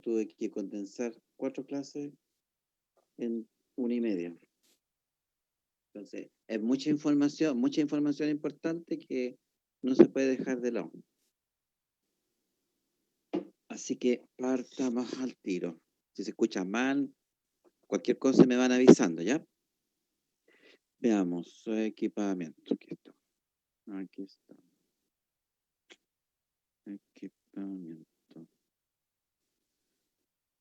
tuve que condensar 4 clases en 1 y media. Entonces, es mucha información importante que no se puede dejar de lado. Así que partamos al tiro. Si se escucha mal, cualquier cosa me van avisando, ¿ya? Veamos, su equipamiento. Aquí está. Aquí está. Equipamiento.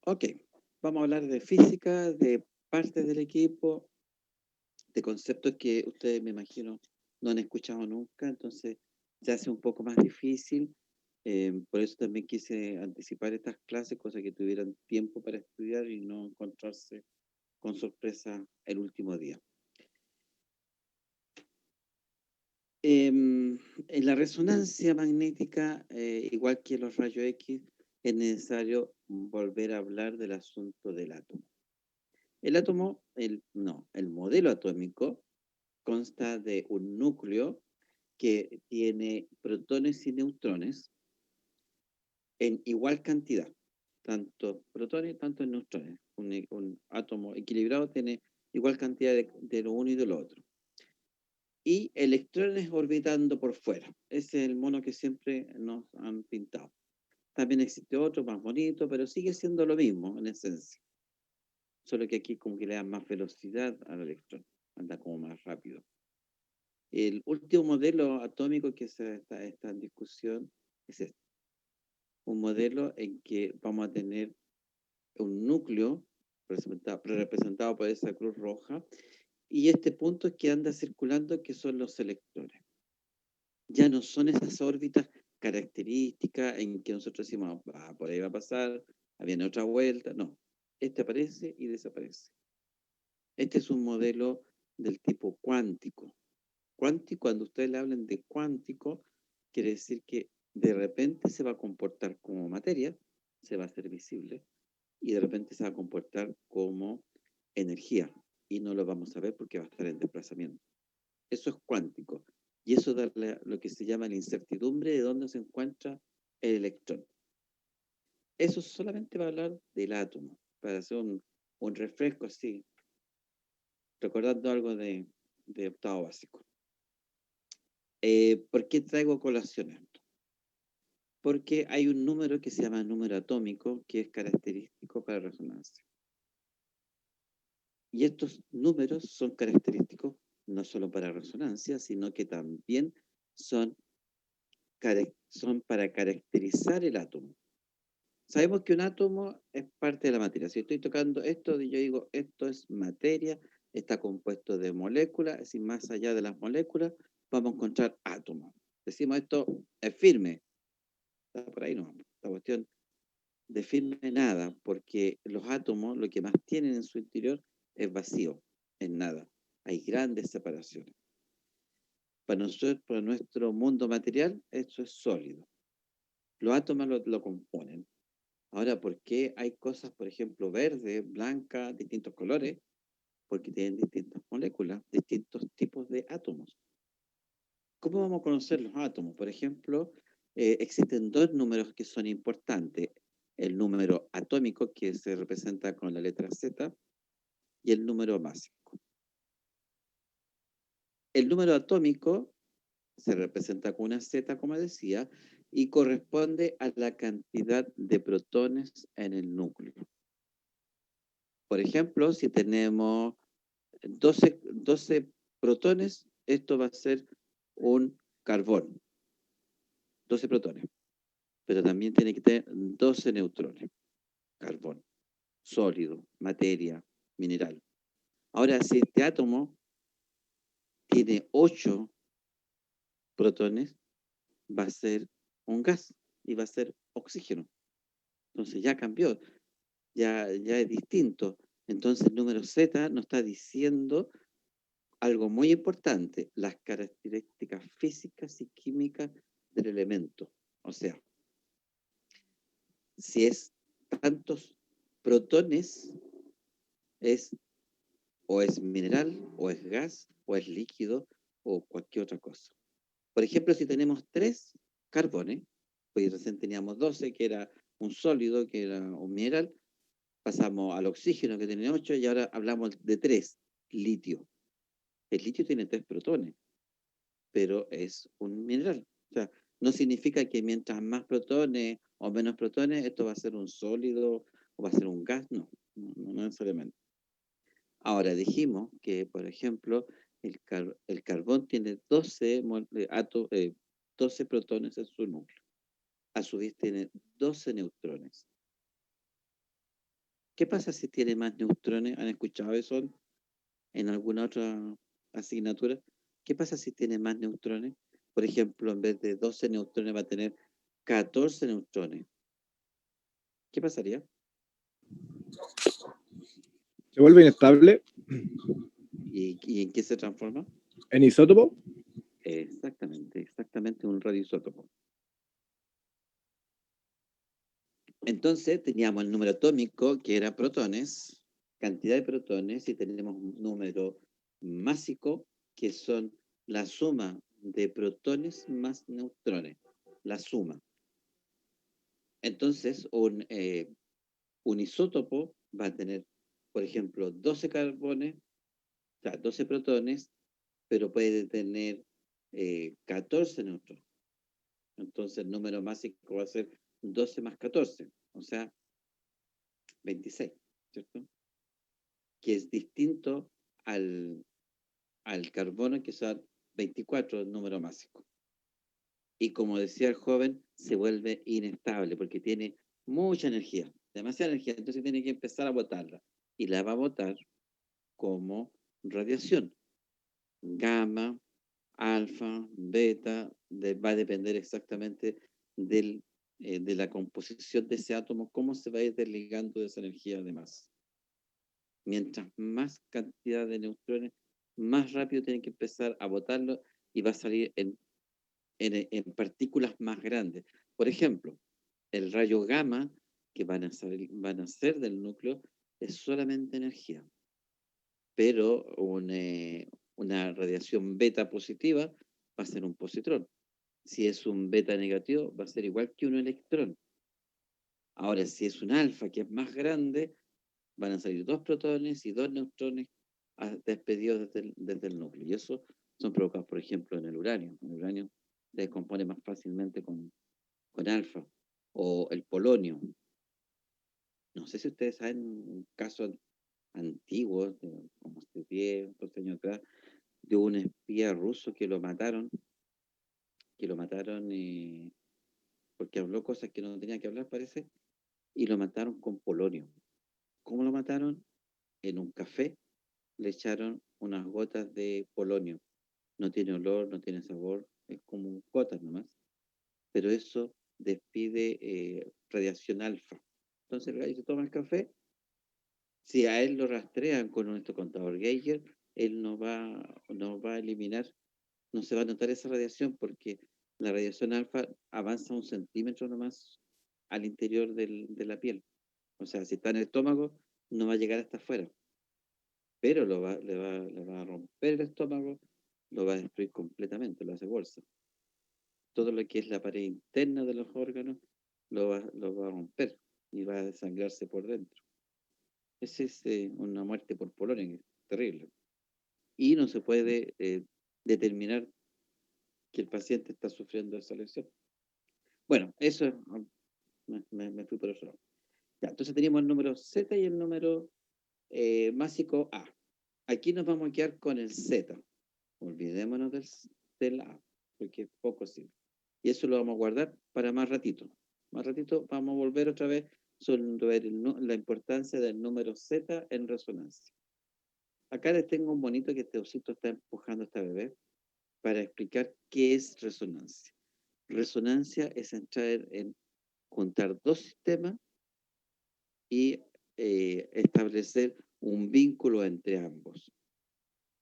Ok, vamos a hablar de física, de partes del equipo, de conceptos que ustedes, me imagino, no han escuchado nunca, entonces se hace un poco más difícil. Por eso también quise anticipar estas clases, cosa que tuvieran tiempo para estudiar y no encontrarse con sorpresa el último día. En la resonancia magnética, igual que los rayos X, es necesario volver a hablar del asunto del átomo. El átomo, el modelo atómico consta de un núcleo que tiene protones y neutrones en igual cantidad, tanto protones, tanto neutrones. Un átomo equilibrado tiene igual cantidad de lo uno y de lo otro. Y electrones orbitando por fuera. Ese es el mono que siempre nos han pintado. También existe otro más bonito, pero sigue siendo lo mismo en esencia. Solo que aquí como que le dan más velocidad al electrón, anda como más rápido. El último modelo atómico que está en discusión es este. Un modelo en que vamos a tener un núcleo representado por esa cruz roja y este punto que anda circulando que son los electrones. Ya no son esas órbitas características en que nosotros decimos, por ahí va a pasar, viene otra vuelta. No, este aparece y desaparece. Este es un modelo del tipo cuántico. Cuántico, cuando ustedes le hablen de cuántico, quiere decir que de repente se va a comportar como materia, se va a hacer visible, y de repente se va a comportar como energía, y no lo vamos a ver porque va a estar en desplazamiento. Eso es cuántico. Y eso da lo que se llama la incertidumbre de dónde se encuentra el electrón. Eso solamente va a hablar del átomo, para hacer un refresco así, recordando algo de octavo básico. ¿Por qué traigo colación esto? Porque hay un número que se llama número atómico, que es característico para resonancia. Y estos números son característicos no solo para resonancia, sino que también son para caracterizar el átomo. Sabemos que un átomo es parte de la materia. Si estoy tocando esto, yo digo, esto es materia, está compuesto de moléculas, es decir, más allá de las moléculas, vamos a encontrar átomos. Decimos esto es firme. Está por ahí no. La cuestión de firme nada, porque los átomos lo que más tienen en su interior es vacío, es nada. Hay grandes separaciones. Para nosotros, para nuestro mundo material, eso es sólido. Los átomos lo componen. Ahora, ¿por qué hay cosas, por ejemplo, verde, blanca, distintos colores? Porque tienen distintas moléculas, distintos tipos de átomos. ¿Cómo vamos a conocer los átomos? Por ejemplo, existen dos números que son importantes. El número atómico, que se representa con la letra Z, y el número másico. El número atómico se representa con una Z, como decía, y corresponde a la cantidad de protones en el núcleo. Por ejemplo, si tenemos 12 protones, esto va a ser un carbón, 12 protones, pero también tiene que tener 12 neutrones, carbón, sólido, materia, mineral. Ahora, si este átomo tiene 8 protones, va a ser un gas y va a ser oxígeno. Entonces ya cambió, ya es distinto. Entonces el número Z nos está diciendo algo muy importante, las características físicas y químicas del elemento. O sea, si es tantos protones, es o es mineral, o es gas, o es líquido, o cualquier otra cosa. Por ejemplo, si tenemos 3 carbones, pues recién teníamos 12, que era un sólido que era un mineral, pasamos al oxígeno que tiene 8 y ahora hablamos de 3, litio. El litio tiene 3 protones, pero es un mineral. O sea, no significa que mientras más protones o menos protones, esto va a ser un sólido o va a ser un gas, no necesariamente. Ahora, dijimos que, por ejemplo, el carbón tiene 12 protones en su núcleo. A su vez tiene 12 neutrones. ¿Qué pasa si tiene más neutrones? ¿Han escuchado eso en alguna otra asignatura? ¿Qué pasa si tiene más neutrones? Por ejemplo, en vez de 12 neutrones va a tener 14 neutrones. ¿Qué pasaría? Se vuelve inestable. ¿Y en qué se transforma? En isótopo. Exactamente un radioisótopo. Entonces teníamos el número atómico, que era protones, cantidad de protones, y tenemos un número másico, que son la suma de protones más neutrones, la suma. Entonces, un isótopo va a tener, por ejemplo, 12 carbones, o sea, 12 protones, pero puede tener 14 neutrones. Entonces, el número másico va a ser 12 más 14, o sea, 26, ¿cierto? Que es distinto al carbono, que son 24, el número másico. Y como decía el joven, se vuelve inestable porque tiene mucha energía, demasiada energía, entonces tiene que empezar a botarla. Y la va a botar como radiación, gamma, alfa, beta, va a depender exactamente de la composición de ese átomo, cómo se va a ir desligando de esa energía además. Mientras más cantidad de neutrones, más rápido tienen que empezar a botarlo y va a salir en partículas más grandes. Por ejemplo, el rayo gamma que van a ser del núcleo es solamente energía, pero una radiación beta positiva va a ser un positrón. Si es un beta negativo, va a ser igual que un electrón. Ahora, si es un alfa, que es más grande, van a salir 2 protones y 2 neutrones despedidos desde el núcleo. Y eso son provocados, por ejemplo, en el uranio. El uranio se descompone más fácilmente con alfa. O el polonio. No sé si ustedes saben un caso antiguo, como hace 10, 12 años atrás, de un espía ruso que lo mataron porque habló cosas que no tenía que hablar, parece, y lo mataron con polonio. ¿Cómo lo mataron? En un café le echaron unas gotas de polonio. No tiene olor, no tiene sabor, es como gotas nomás. Pero eso despide radiación alfa. Entonces el gallo se toma el café. Si a él lo rastrean con nuestro contador Geiger, él no va a eliminar, no se va a notar esa radiación porque la radiación alfa avanza 1 centímetro nomás al interior de la piel. O sea, si está en el estómago, no va a llegar hasta afuera, pero le va a romper el estómago, lo va a destruir completamente, lo hace bolsa. Todo lo que es la pared interna de los órganos lo va a romper y va a desangrarse por dentro. Esa es una muerte por polonio, que es terrible. Y no se puede determinar que el paciente está sufriendo esa lesión. Bueno, eso me fui por otro lado. Ya, entonces teníamos el número Z y el número másico A. Aquí nos vamos a quedar con el Z. Olvidémonos del A, porque es poco simple. Y eso lo vamos a guardar para más ratito. Más ratito vamos a volver otra vez sobre la importancia del número Z en resonancia. Acá les tengo un bonito que este osito está empujando a esta bebé para explicar qué es resonancia. Resonancia es entrar en juntar 2 sistemas y establecer un vínculo entre ambos.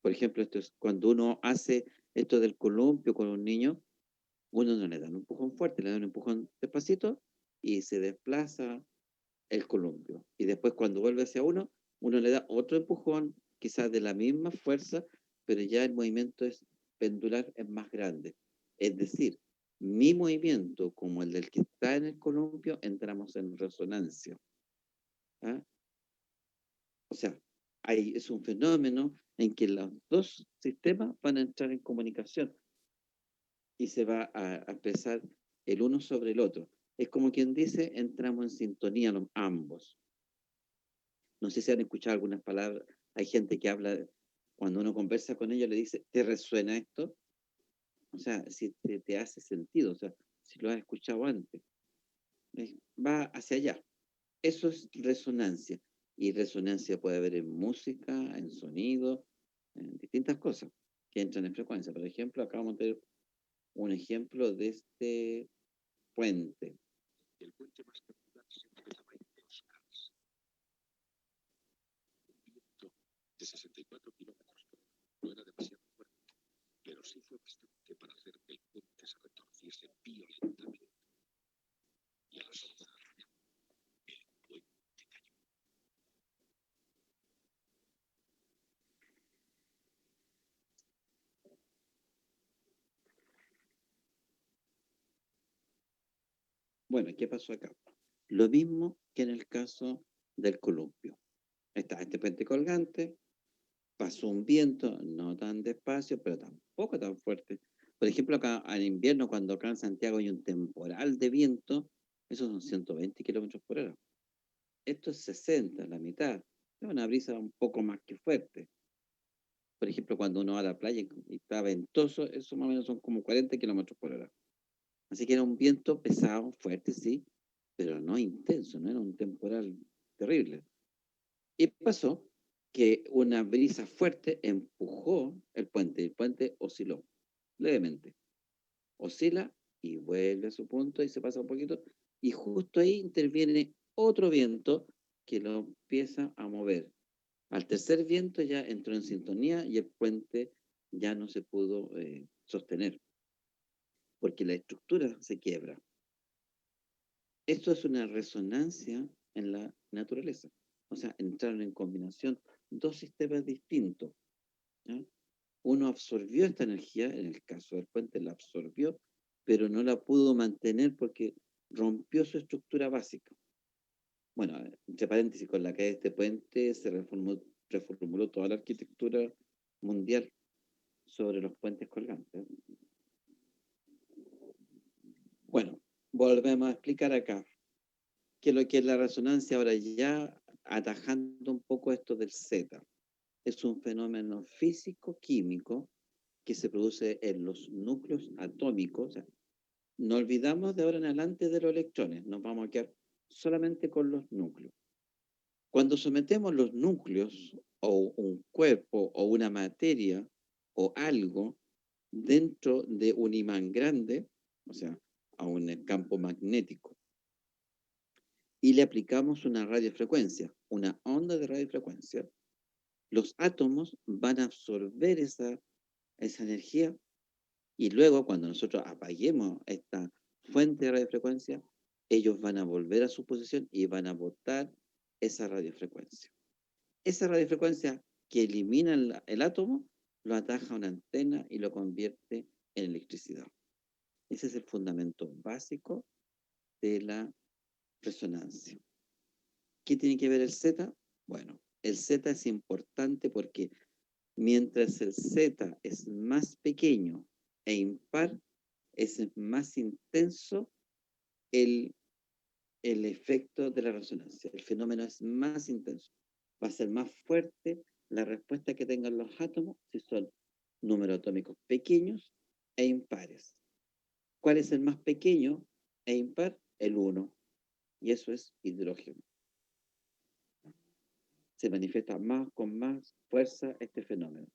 Por ejemplo, esto es cuando uno hace esto del columpio con un niño, uno no le da un empujón fuerte, le da un empujón despacito y se desplaza el columpio. Y después cuando vuelve hacia uno le da otro empujón, quizás de la misma fuerza, pero ya el movimiento es pendular, es más grande. Es decir, mi movimiento como el del que está en el columpio, entramos en resonancia. ¿Ah? O sea, es un fenómeno en que los dos sistemas van a entrar en comunicación y se va a expresar el uno sobre el otro. Es como quien dice, entramos en sintonía ambos. No sé si han escuchado algunas palabras. Hay gente que habla, cuando uno conversa con ellos, le dice, ¿te resuena esto? O sea, si te hace sentido, o sea, si lo has escuchado antes. Va hacia allá. Eso es resonancia. Y resonancia puede haber en música, en sonido, en distintas cosas que entran en frecuencia. Por ejemplo, acá vamos a tener un ejemplo de este puente. El puente más popular se empezaba en los Cars. Un viento de 64 kilómetros por hora. No era demasiado fuerte, pero sí fue bastante para hacer que el puente se retorciese violentamente. Y al soltar, el puente cayó. Bueno, ¿qué pasó acá? Lo mismo que en el caso del columpio. Está este puente colgante, pasó un viento, no tan despacio, pero tampoco tan fuerte. Por ejemplo, acá en invierno, cuando acá en Santiago hay un temporal de viento, esos son 120 kilómetros por hora. Esto es 60, la mitad. Es una brisa un poco más que fuerte. Por ejemplo, cuando uno va a la playa y está ventoso, eso más o menos son como 40 kilómetros por hora. Así que era un viento pesado, fuerte, sí, pero no intenso, no era un temporal terrible. Y pasó que una brisa fuerte empujó el puente osciló levemente. Oscila y vuelve a su punto y se pasa un poquito. Y justo ahí interviene otro viento que lo empieza a mover. Al tercer viento ya entró en sintonía y el puente ya no se pudo sostener, porque la estructura se quiebra. Esto es una resonancia en la naturaleza. O sea, entraron en combinación dos sistemas distintos. ¿Ya? Uno absorbió esta energía, en el caso del puente la absorbió, pero no la pudo mantener porque rompió su estructura básica. Bueno, entre paréntesis, con la caída de este puente se reformuló toda la arquitectura mundial sobre los puentes colgantes. Bueno, volvemos a explicar acá que lo que es la resonancia ahora ya atajando un poco esto del Z. Es un fenómeno físico-químico que se produce en los núcleos atómicos. O sea, no olvidamos de ahora en adelante de los electrones, nos vamos a quedar solamente con los núcleos. Cuando sometemos los núcleos o un cuerpo o una materia o algo dentro de un imán grande, o sea, a un campo magnético, y le aplicamos una radiofrecuencia, una onda de radiofrecuencia, los átomos van a absorber esa energía y luego cuando nosotros apaguemos esta fuente de radiofrecuencia, ellos van a volver a su posición y van a botar esa radiofrecuencia. Esa radiofrecuencia que elimina el átomo, lo ataja a una antena y lo convierte en electricidad. Ese es el fundamento básico de la resonancia. ¿Qué tiene que ver el Z? Bueno, el Z es importante porque mientras el Z es más pequeño e impar, es más intenso el, el efecto de la resonancia. El fenómeno es más intenso. Va a ser más fuerte la respuesta que tengan los átomos si son números atómicos pequeños e impares. ¿Cuál es el más pequeño e impar? El 1. Y eso es hidrógeno. Se manifiesta con más fuerza este fenómeno.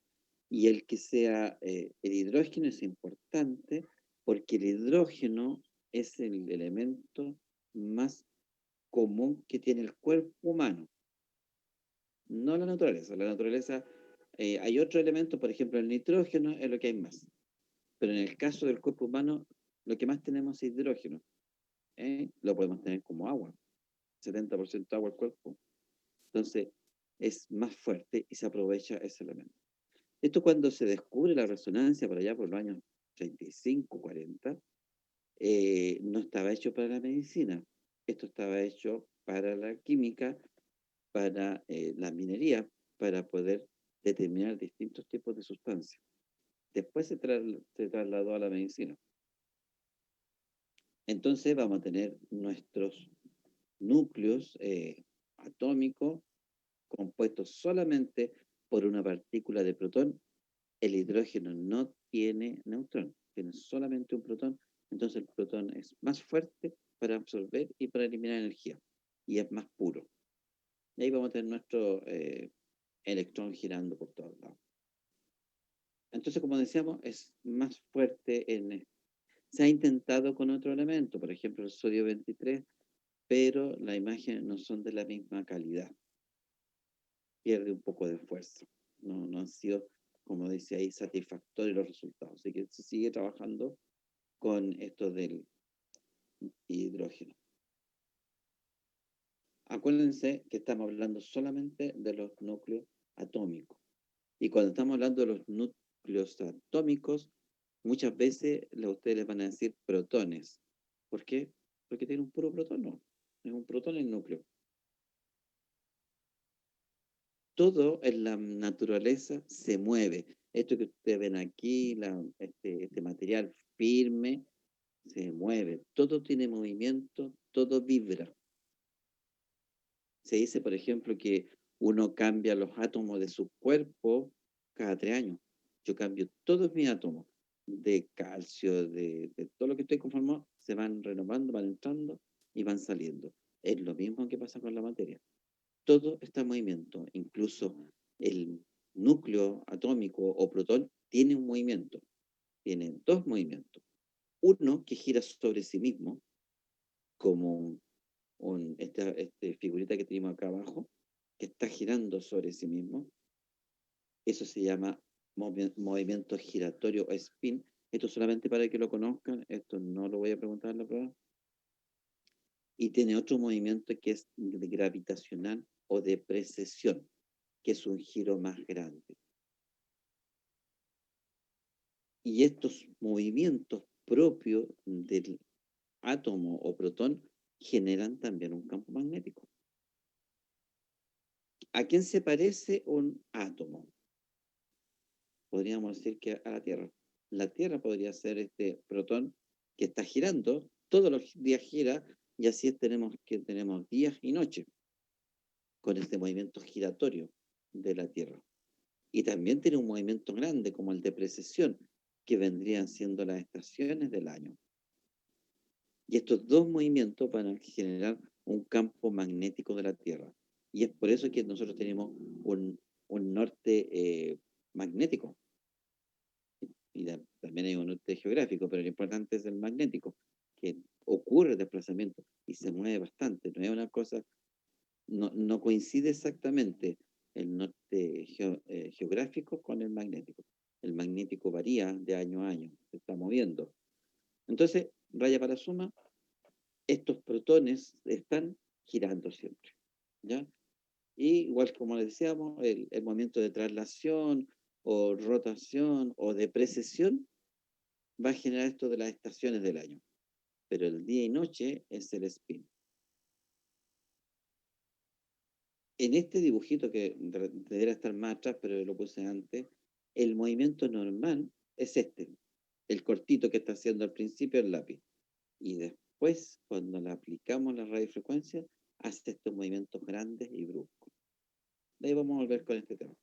Y el que sea el hidrógeno es importante porque el hidrógeno es el elemento más común que tiene el cuerpo humano, no la naturaleza. La naturaleza, hay otro elemento, por ejemplo, el nitrógeno es lo que hay más. Pero en el caso del cuerpo humano, lo que más tenemos es hidrógeno. Lo podemos tener como agua, 70% agua el cuerpo. Entonces, es más fuerte y se aprovecha ese elemento. Esto cuando se descubre la resonancia por allá por los años 35, 40, no estaba hecho para la medicina. Esto estaba hecho para la química, para la minería, para poder determinar distintos tipos de sustancias. Después se trasladó a la medicina. Entonces vamos a tener nuestros núcleos atómicos compuestos solamente por una partícula de protón. El hidrógeno no tiene neutrón, tiene solamente un protón. Entonces el protón es más fuerte para absorber y para eliminar energía. Y es más puro. Y ahí vamos a tener nuestro electrón girando por todos lados. Entonces, como decíamos, es más fuerte se ha intentado con otro elemento, por ejemplo, el sodio 23, pero las imágenes no son de la misma calidad. Pierde un poco de fuerza. No han sido, como dice ahí, satisfactorios los resultados. Así que se sigue trabajando con esto del hidrógeno. Acuérdense que estamos hablando solamente de los núcleos atómicos. Y cuando estamos hablando de los núcleos atómicos, muchas veces ustedes les van a decir protones. ¿Por qué? Porque tiene un puro protón, no. Es un protón el núcleo. Todo en la naturaleza se mueve. Esto que ustedes ven aquí, este material firme, se mueve. Todo tiene movimiento, todo vibra. Se dice, por ejemplo, que uno cambia los átomos de su cuerpo cada 3 años. Yo cambio todos mis átomos de calcio, de todo lo que estoy conformado, se van renovando, van entrando y van saliendo. Es lo mismo que pasa con la materia. Todo está en movimiento, incluso el núcleo atómico o protón tiene un movimiento, tiene 2 movimientos. Uno que gira sobre sí mismo, como esta figurita que tenemos acá abajo, que está girando sobre sí mismo. Eso se llama movimiento giratorio o spin. Esto solamente para que lo conozcan, esto no lo voy a preguntar en la prueba. Y tiene otro movimiento que es gravitacional o de precesión, que es un giro más grande. Y estos movimientos propios del átomo o protón generan también un campo magnético. ¿A quién se parece un átomo? Podríamos decir que a la Tierra. La Tierra podría ser este protón que está girando, todos los días gira, y así tenemos días y noches con este movimiento giratorio de la Tierra. Y también tiene un movimiento grande como el de precesión, que vendrían siendo las estaciones del año. Y estos 2 movimientos van a generar un campo magnético de la Tierra. Y es por eso que nosotros tenemos un norte magnético. Y también hay un norte geográfico, pero lo importante es el magnético, que ocurre el desplazamiento y se mueve bastante. No es una cosa, no coincide exactamente el norte geográfico con el magnético. El magnético varía de año a año, se está moviendo. Entonces, raya para suma, estos protones están girando siempre, ¿ya? Y igual como les decíamos, el movimiento de traslación o rotación o de precesión va a generar esto de las estaciones del año. Pero el día y noche es el spin. En este dibujito que debería estar más atrás, pero lo puse antes, el movimiento normal es este, el cortito que está haciendo al principio el lápiz. Y después, cuando le aplicamos la radiofrecuencia, hace estos movimientos grandes y bruscos. De ahí vamos a volver con este tema.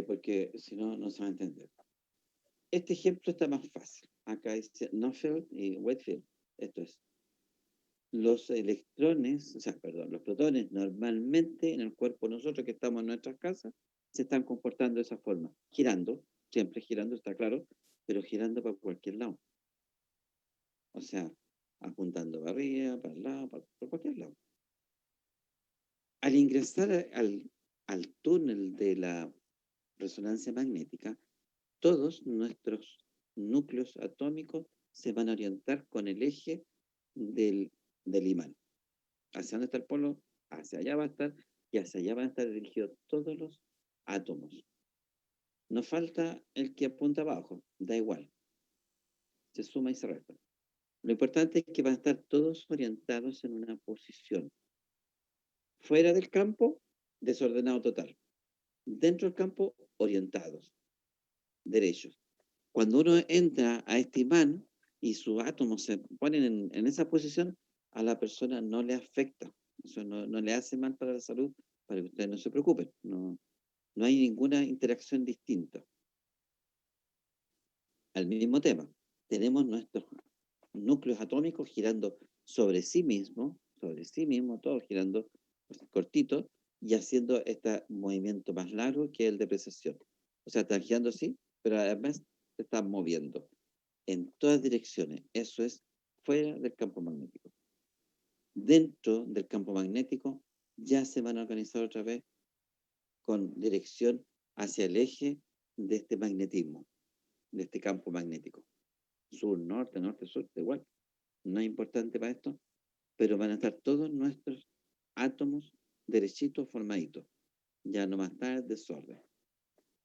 Porque si no, no se va a entender. Este ejemplo está más fácil. Acá dice Neufeld y Whitfield. Esto es, los electrones, o sea, perdón, los protones normalmente en el cuerpo de nosotros que estamos en nuestras casas se están comportando de esa forma, girando, siempre girando, está claro, pero girando para cualquier lado. O sea, apuntando para arriba, para el lado, para cualquier lado. Al ingresar al túnel de la resonancia magnética, todos nuestros núcleos atómicos se van a orientar con el eje del imán. ¿Hacia dónde está el polo? Hacia allá va a estar, y hacia allá van a estar dirigidos todos los átomos. Nos falta el que apunta abajo, da igual, se suma y se resta. Lo importante es que van a estar todos orientados en una posición. Fuera del campo, desordenado total. Dentro del campo, orientados, derechos. Cuando uno entra a este imán y sus átomos se ponen en esa posición, a la persona no le afecta. Eso no le hace mal para la salud, para que ustedes no se preocupen. No hay ninguna interacción distinta. Al mismo tema, tenemos nuestros núcleos atómicos girando sobre sí mismo, todos girando cortitos y haciendo este movimiento más largo que el de precesión. O sea, están girando así, pero además se están moviendo en todas direcciones. Eso es fuera del campo magnético. Dentro del campo magnético ya se van a organizar otra vez con dirección hacia el eje de este magnetismo, de este campo magnético. Sur, norte, norte, sur, igual. No es importante para esto, pero van a estar todos nuestros átomos derechitos formaditos. Ya no va a estar desorden.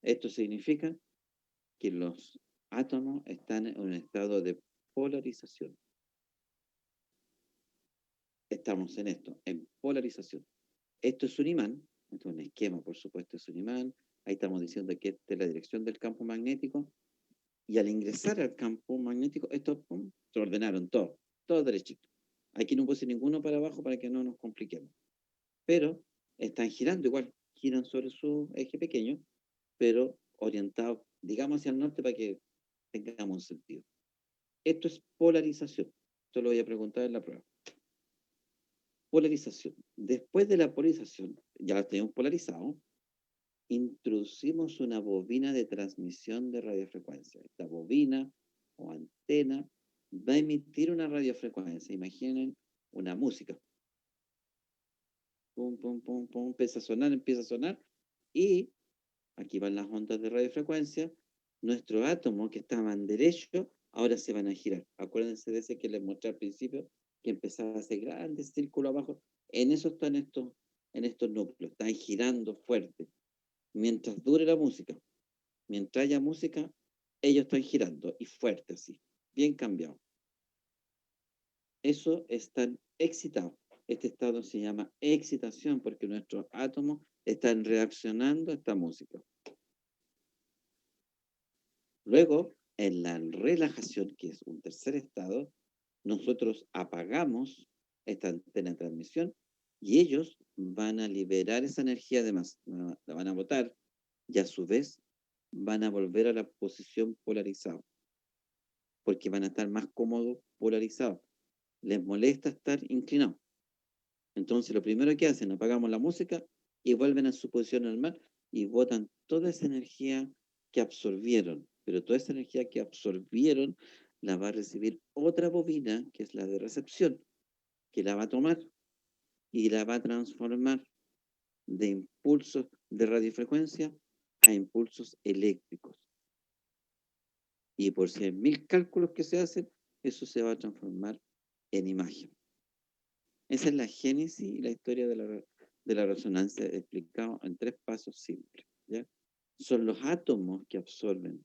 Esto significa que los átomos están en un estado de polarización. Estamos en esto, en polarización. Esto es un imán, esto es un esquema, por supuesto, es un imán. Ahí estamos diciendo que esta es la dirección del campo magnético. Y al ingresar al campo magnético, estos se ordenaron todo derechito. Aquí no puse ninguno para abajo para que no nos compliquemos. Pero están girando igual, giran sobre su eje pequeño, pero orientados, digamos, hacia el norte para que tengamos un sentido. Esto es polarización. Esto lo voy a preguntar en la prueba. Polarización. Después de la polarización, ya la tenemos polarizado, introducimos una bobina de transmisión de radiofrecuencia. Esta bobina o antena va a emitir una radiofrecuencia. Imaginen una música. Pum, pum, pum, pum, empieza a sonar, y aquí van las ondas de radiofrecuencia. Nuestros átomos que estaban derechos, ahora se van a girar. Acuérdense de ese que les mostré al principio, que empezaba a hacer grandes círculos abajo. En eso están en estos núcleos, están girando fuerte. Mientras dure la música, mientras haya música, ellos están girando y fuerte así, bien cambiado. Eso están excitados. Este estado se llama excitación porque nuestros átomos están reaccionando a esta música. Luego, en la relajación, que es un tercer estado, nosotros apagamos esta antena de transmisión y ellos van a liberar esa energía además, la van a botar y a su vez van a volver a la posición polarizada porque van a estar más cómodos polarizados. Les molesta estar inclinados. Entonces, lo primero que hacen, apagamos la música y vuelven a su posición normal y botan toda esa energía que absorbieron. Pero toda esa energía que absorbieron la va a recibir otra bobina, que es la de recepción, que la va a tomar y la va a transformar de impulsos de radiofrecuencia a impulsos eléctricos. Y por 100.000 cálculos que se hacen, eso se va a transformar en imagen. Esa es la génesis y la historia de la resonancia explicado en 3 pasos simples. ¿Ya? Son los átomos que absorben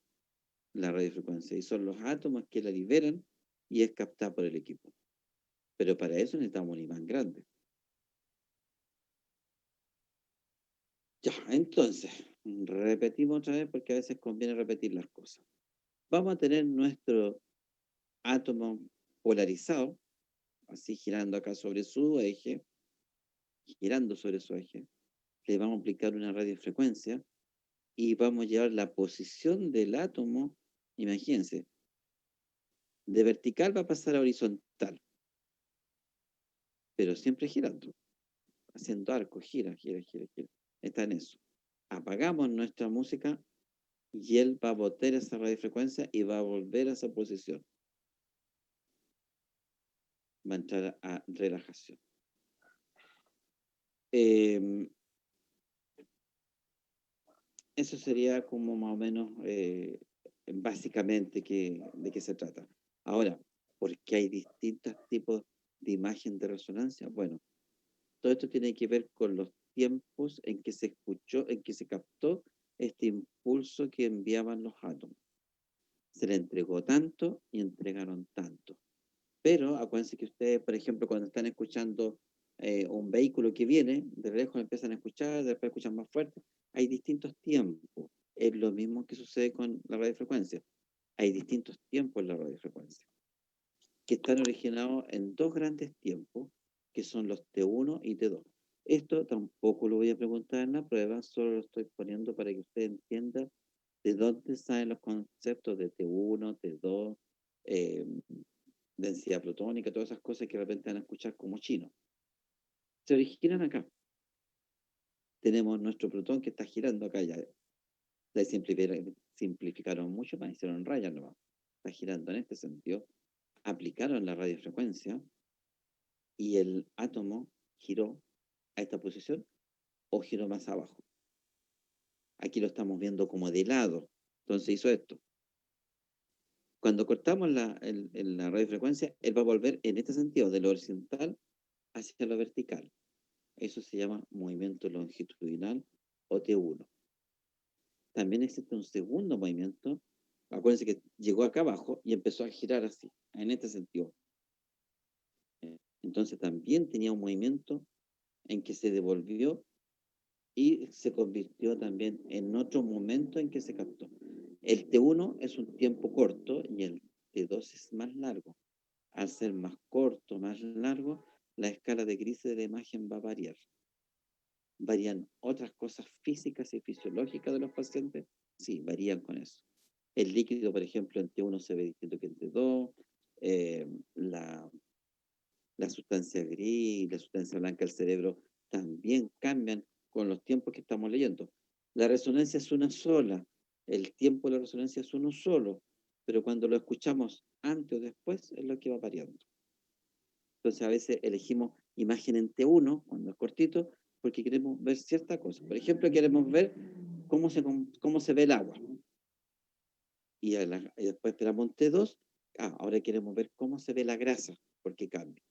la radiofrecuencia y son los átomos que la liberan y es captada por el equipo. Pero para eso necesitamos un imán grande. Ya, entonces, repetimos otra vez porque a veces conviene repetir las cosas. Vamos a tener nuestro átomo polarizado, así girando acá sobre su eje, girando sobre su eje. Le vamos a aplicar una radiofrecuencia y vamos a llevar la posición del átomo, imagínense, de vertical va a pasar a horizontal, pero siempre girando, haciendo arco, gira, gira, gira, gira. Está en eso. Apagamos nuestra música y él va a botar esa radiofrecuencia y va a volver a esa posición. Va a entrar a relajación. Eso sería como más o menos básicamente de qué se trata. Ahora, ¿por qué hay distintos tipos de imagen de resonancia? Bueno, todo esto tiene que ver con los tiempos en que se escuchó, en que se captó este impulso que enviaban los átomos. Se le entregó tanto y entregaron tanto. Pero acuérdense que ustedes, por ejemplo, cuando están escuchando un vehículo que viene, de lejos empiezan a escuchar, después escuchan más fuerte. Hay distintos tiempos. Es lo mismo que sucede con la radiofrecuencia. Hay distintos tiempos en la radiofrecuencia, que están originados en dos grandes tiempos, que son los T1 y T2. Esto tampoco lo voy a preguntar en la prueba, solo lo estoy poniendo para que usted entienda de dónde salen los conceptos de T1, T2, densidad protónica, todas esas cosas que de repente van a escuchar como chino. Se originan acá. Tenemos nuestro protón que está girando acá ya. La simplificaron mucho más, hicieron rayas nomás. Está girando en este sentido. Aplicaron la radiofrecuencia y el átomo giró a esta posición o giró más abajo. Aquí lo estamos viendo como de lado. Entonces hizo esto. Cuando cortamos la radiofrecuencia, él va a volver en este sentido, de lo horizontal hacia lo vertical. Eso se llama movimiento longitudinal o T1. También existe un segundo movimiento. Acuérdense que llegó acá abajo y empezó a girar así, en este sentido. Entonces también tenía un movimiento en que se devolvió y se convirtió también en otro momento en que se captó. El T1 es un tiempo corto y el T2 es más largo. Al ser más corto, más largo, la escala de grises de la imagen va a variar. ¿Varían otras cosas físicas y fisiológicas de los pacientes? Sí, varían con eso. El líquido, por ejemplo, en T1 se ve distinto que en T2. La sustancia gris y la sustancia blanca del cerebro también cambian con los tiempos que estamos leyendo. La resonancia es una sola, el tiempo de la resonancia es uno solo, pero cuando lo escuchamos antes o después es lo que va variando. Entonces a veces elegimos imagen en T1, cuando es cortito, porque queremos ver cierta cosa. Por ejemplo, queremos ver cómo se ve el agua. Y después esperamos un T2, ahora queremos ver cómo se ve la grasa, porque cambia.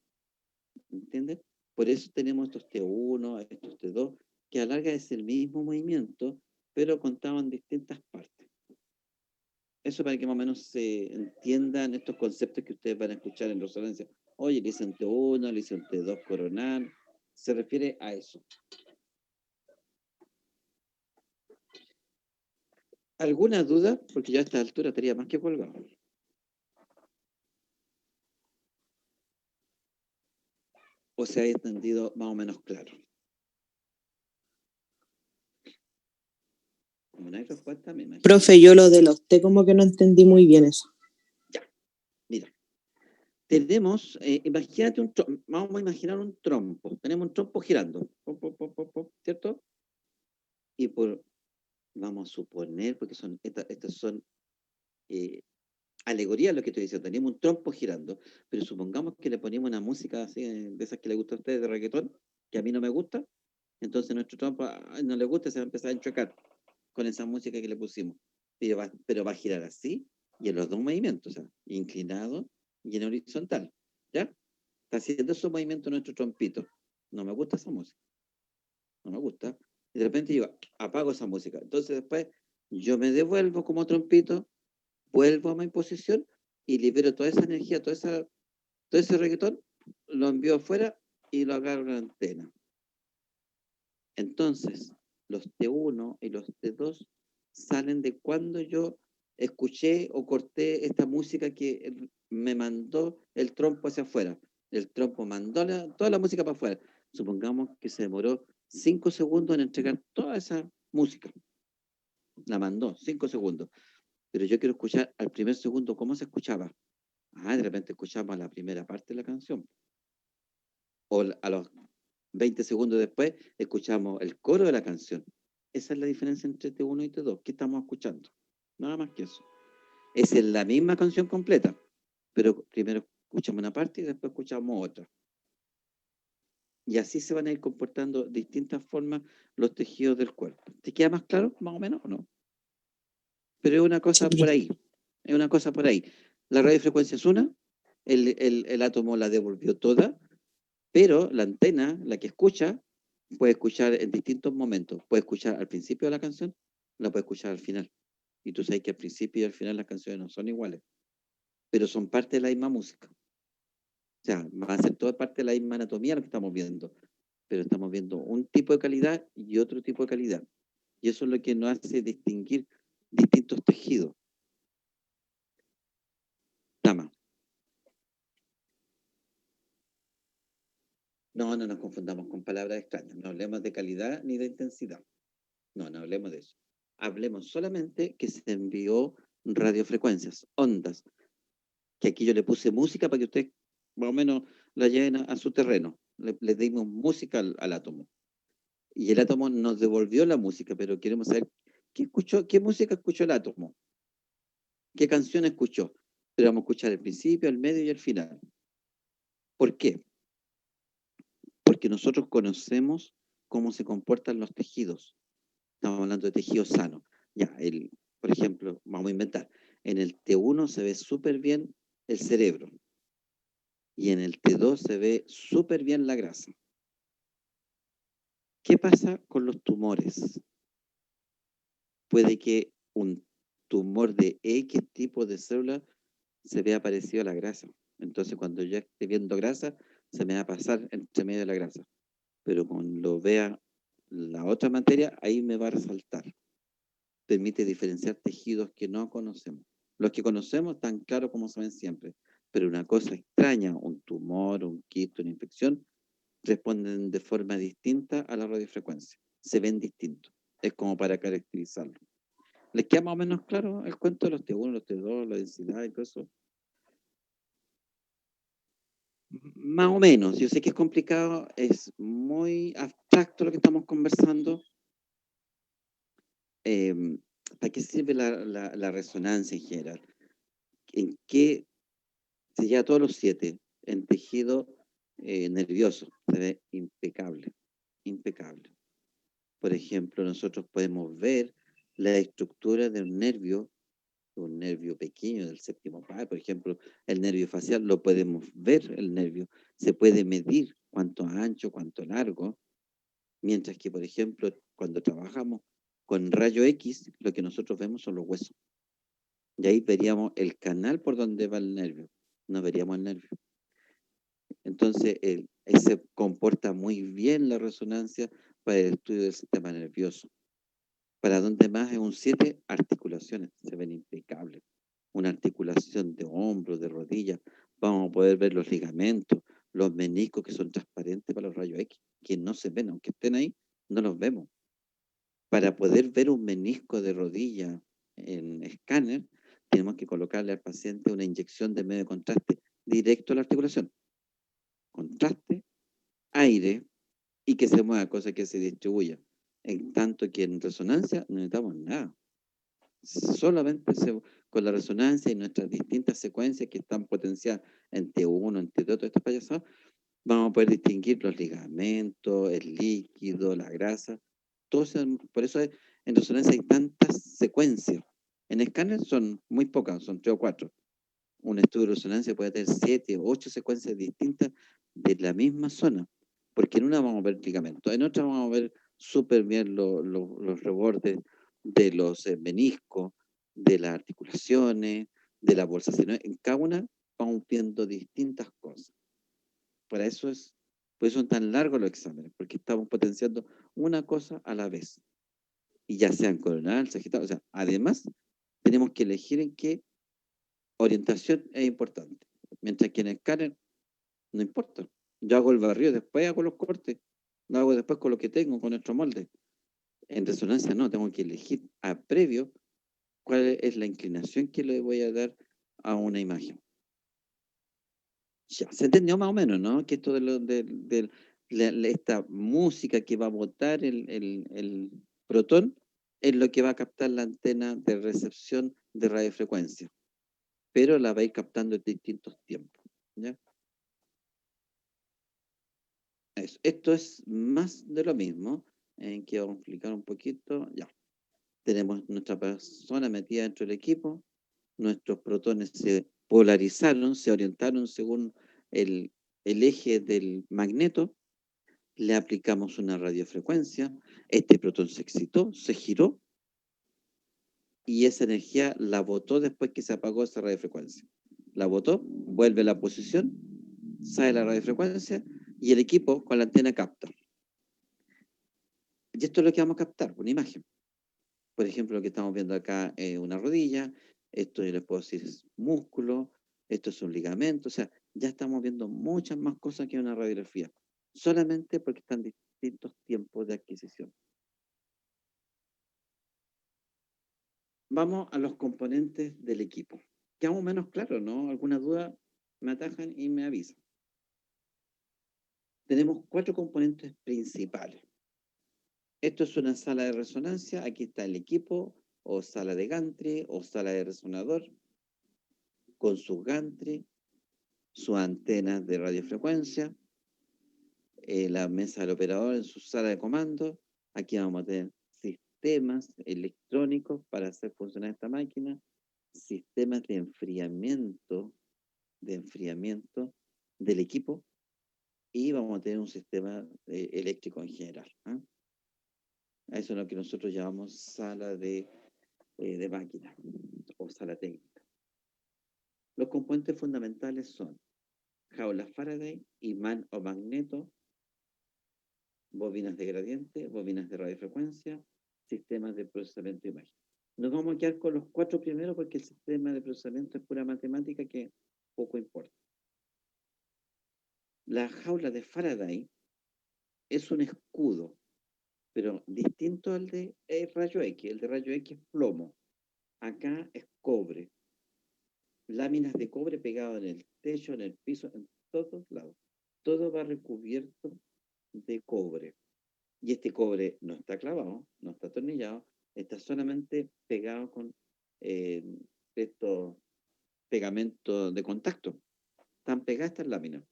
¿Entiendes? Por eso tenemos estos T1, estos T2, que a larga es el mismo movimiento, pero contaban distintas partes. Eso para que más o menos se entiendan estos conceptos que ustedes van a escuchar en resonancia. Oye, le hice un T1, le hice un T2 coronal. Se refiere a eso. ¿Alguna duda? Porque ya a esta altura estaría más que colgado. ¿O se ha entendido más o menos claro? Como no hay respuesta, me imagino. Profe, yo lo de los T como que no entendí muy bien eso. Ya, mira. Tenemos, imagínate vamos a imaginar un trompo. Tenemos un trompo girando, ¿cierto? Y vamos a suponer, porque estas son alegorías lo que estoy diciendo, tenemos un trompo girando, pero supongamos que le ponemos una música así, de esas que le gusta a ustedes de reggaetón, que a mí no me gusta, entonces nuestro trompo no le gusta, se va a empezar a enchocar con esa música que le pusimos. Pero va a girar así, y en los dos movimientos, o sea, inclinado y en horizontal, ¿ya? Está haciendo esos movimientos nuestro trompito. No me gusta esa música. No me gusta. Y de repente yo apago esa música. Entonces después yo me devuelvo como trompito, vuelvo a mi posición y libero toda esa energía, todo ese reggaetón, lo envío afuera y lo agarro en la antena. Entonces, los T1 y los T2 salen de cuando yo escuché o corté esta música que me mandó el trompo hacia afuera. El trompo mandó toda la música para afuera. Supongamos que se demoró 5 segundos en entregar toda esa música. La mandó, 5 segundos. Pero yo quiero escuchar al primer segundo cómo se escuchaba. De repente escuchamos la primera parte de la canción. O a los 20 segundos después escuchamos el coro de la canción. Esa es la diferencia entre T1 y T2. ¿Qué estamos escuchando? Nada más que eso. Es la misma canción completa, pero primero escuchamos una parte y después escuchamos otra. Y así se van a ir comportando de distintas formas los tejidos del cuerpo. ¿Te queda más claro, más o menos, o no? Pero es una cosa por ahí. Es una cosa por ahí. La radiofrecuencia es una, el átomo la devolvió toda, pero la antena, la que escucha, puede escuchar en distintos momentos. Puede escuchar al principio de la canción, la puedes escuchar al final. Y tú sabes que al principio y al final las canciones no son iguales, pero son parte de la misma música. O sea, va a ser toda parte de la misma anatomía lo que estamos viendo, pero estamos viendo un tipo de calidad y otro tipo de calidad. Y eso es lo que nos hace distinguir distintos tejidos. Dama. No nos confundamos con palabras extrañas. No hablemos de calidad ni de intensidad. No hablemos de eso. Hablemos solamente que se envió radiofrecuencias, ondas, que aquí yo le puse música para que ustedes más o menos la lleven a su terreno. Le dimos música al átomo. Y el átomo nos devolvió la música, pero queremos saber qué música escuchó el átomo, qué canción escuchó. Pero vamos a escuchar el principio, el medio y el final. ¿Por qué? Porque nosotros conocemos cómo se comportan los tejidos. Estamos hablando de tejidos sanos. Ya, por ejemplo, vamos a inventar, en el T1 se ve súper bien el cerebro y en el T2 se ve súper bien la grasa. ¿Qué pasa con los tumores? Puede que un tumor de X tipo de célula se vea parecido a la grasa. Entonces, cuando yo esté viendo grasa, se me va a pasar entre medio de la grasa. Pero cuando vea la otra materia, ahí me va a resaltar. Permite diferenciar tejidos que no conocemos. Los que conocemos están claros como se ven siempre, pero una cosa extraña, un tumor, un quiste, una infección, responden de forma distinta a la radiofrecuencia. Se ven distintos. Es como para caracterizarlo. ¿Les queda más o menos claro el cuento de los T1, los T2, la densidad y todo eso? Más o menos. Yo sé que es complicado, es muy abstracto lo que estamos conversando. ¿Para qué sirve la resonancia en general? ¿En qué se lleva todos los 7? En tejido nervioso. Se ve impecable. Impecable. Por ejemplo, nosotros podemos ver la estructura de un nervio pequeño del séptimo par, por ejemplo, el nervio facial, lo podemos ver, el nervio, se puede medir cuánto ancho, cuánto largo, mientras que, por ejemplo, cuando trabajamos con rayo X, lo que nosotros vemos son los huesos. Y ahí veríamos el canal por donde va el nervio, no veríamos el nervio. Entonces, se comporta muy bien la resonancia para el estudio del sistema nervioso. Para donde más es un 7, articulaciones, se ven impecables. Una articulación de hombro, de rodilla, vamos a poder ver los ligamentos, los meniscos que son transparentes para los rayos X, que no se ven, aunque estén ahí, no los vemos. Para poder ver un menisco de rodilla en escáner, tenemos que colocarle al paciente una inyección de medio de contraste directo a la articulación. Contraste, aire y que se mueva, cosa que se distribuya. En tanto que en resonancia no necesitamos nada. Solamente con la resonancia y nuestras distintas secuencias que están potenciadas en T1, en T2, todas estas payasadas, vamos a poder distinguir los ligamentos, el líquido, la grasa. Por eso en resonancia hay tantas secuencias. En escáner son muy pocas, son 3 o 4. Un estudio de resonancia puede tener 7 o 8 secuencias distintas de la misma zona, porque en una vamos a ver ligamentos, en otra vamos a ver súper bien los rebordes de los meniscos, de las articulaciones, de la bolsa. En cada una vamos viendo distintas cosas. Por eso son tan largos los exámenes, porque estamos potenciando una cosa a la vez. Y ya sean coronal, sagital, o sea, además tenemos que elegir en qué orientación es importante. Mientras que en el escáner no importa. Yo hago el barrido, después hago los cortes. Lo hago después con lo que tengo, con nuestro molde. En resonancia no, tengo que elegir a previo cuál es la inclinación que le voy a dar a una imagen. Ya, se entendió más o menos, ¿no? Que esto de esta música que va a botar el protón es lo que va a captar la antena de recepción de radiofrecuencia, pero la va a ir captando en distintos tiempos, ¿ya? Esto es más de lo mismo, en que vamos a explicar un poquito, ya. Tenemos nuestra persona metida dentro del equipo, nuestros protones se polarizaron, se orientaron según el eje del magneto, le aplicamos una radiofrecuencia, este protón se excitó, se giró, y esa energía la botó después que se apagó esa radiofrecuencia. La botó, vuelve a la posición, sale la radiofrecuencia y el equipo con la antena capta. Y esto es lo que vamos a captar, una imagen. Por ejemplo, lo que estamos viendo acá es una rodilla, esto yo les puedo decir es músculo, esto es un ligamento, o sea, ya estamos viendo muchas más cosas que una radiografía, solamente porque están distintos tiempos de adquisición. Vamos a los componentes del equipo. Quedamos menos claro, ¿no? ¿Alguna duda? Me atajan y me avisan. Tenemos 4 componentes principales. Esto es una sala de resonancia, aquí está el equipo, o sala de gantry, o sala de resonador, con sus gantry, sus antenas de radiofrecuencia, la mesa del operador en su sala de comando. Aquí vamos a tener sistemas electrónicos para hacer funcionar esta máquina, sistemas de enfriamiento del equipo, y vamos a tener un sistema eléctrico en general. A eso es lo que nosotros llamamos sala de máquina o sala técnica. Los componentes fundamentales son jaula Faraday, imán o magneto, bobinas de gradiente, bobinas de radiofrecuencia, sistemas de procesamiento de imagen. Nos vamos a quedar con los 4 primeros porque el sistema de procesamiento es pura matemática que poco importa. La jaula de Faraday es un escudo, pero distinto al de rayo X. El de rayo X es plomo. Acá es cobre. Láminas de cobre pegadas en el techo, en el piso, en todos lados. Todo va recubierto de cobre. Y este cobre no está clavado, no está atornillado, está solamente pegado con estos pegamentos de contacto. Están pegadas estas láminas.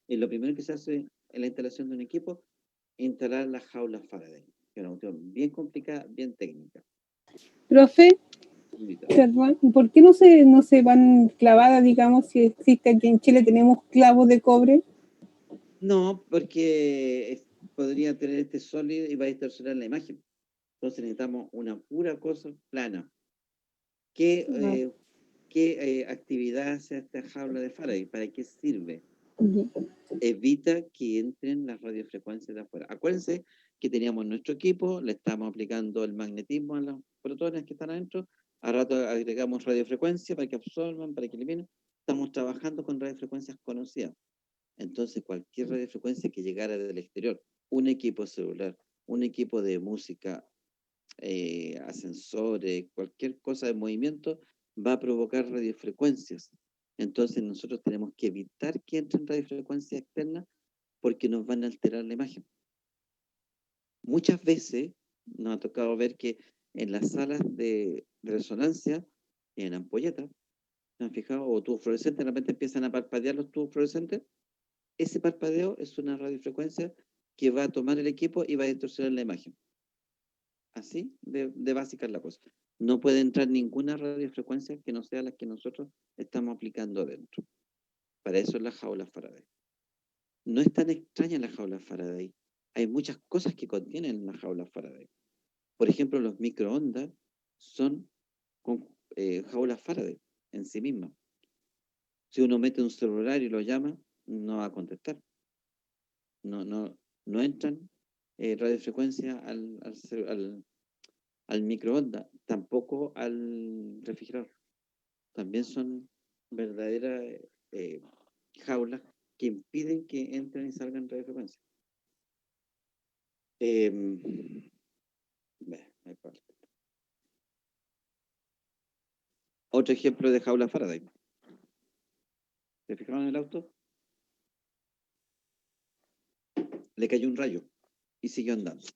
Y lo primero que se hace en la instalación de un equipo es instalar la jaula Faraday, que es una cuestión bien complicada, bien técnica. Profe, Invitado. perdón, ¿por qué no se van clavadas, digamos, si existe aquí en Chile, tenemos clavos de cobre? No, porque podría tener este sólido y va a distorsionar la imagen. Entonces necesitamos una pura cosa plana. ¿Qué actividad hace esta jaula de Faraday? ¿Para qué sirve? Evita que entren las radiofrecuencias de afuera. Acuérdense que teníamos nuestro equipo, le estamos aplicando el magnetismo a los protones que están adentro, a rato agregamos radiofrecuencia para que absorban, para que eliminen. Estamos trabajando con radiofrecuencias conocidas. Entonces, cualquier radiofrecuencia que llegara del exterior, un equipo celular, un equipo de música, ascensores, cualquier cosa de movimiento, va a provocar radiofrecuencias. Entonces, nosotros tenemos que evitar que entren radiofrecuencias externas porque nos van a alterar la imagen. Muchas veces nos ha tocado ver que en las salas de resonancia, en ampolletas, ¿se han fijado? O tubos fluorescentes, de repente empiezan a parpadear los tubos fluorescentes. Ese parpadeo es una radiofrecuencia que va a tomar el equipo y va a distorsionar la imagen. Así de básica es la cosa. No puede entrar ninguna radiofrecuencia que no sea la que nosotros estamos aplicando adentro. Para eso es la jaula Faraday. No es tan extraña la jaula Faraday. Hay muchas cosas que contienen la jaula Faraday. Por ejemplo, los microondas son con jaulas Faraday en sí mismas. Si uno mete un celular y lo llama, no va a contestar. No entran radiofrecuencia al microondas, tampoco al refrigerador. También son verdaderas jaulas que impiden que entren y salgan radiofrecuencia. Otro ejemplo de jaula Faraday. ¿Se fijaron en el auto? Le cayó un rayo y siguió andando.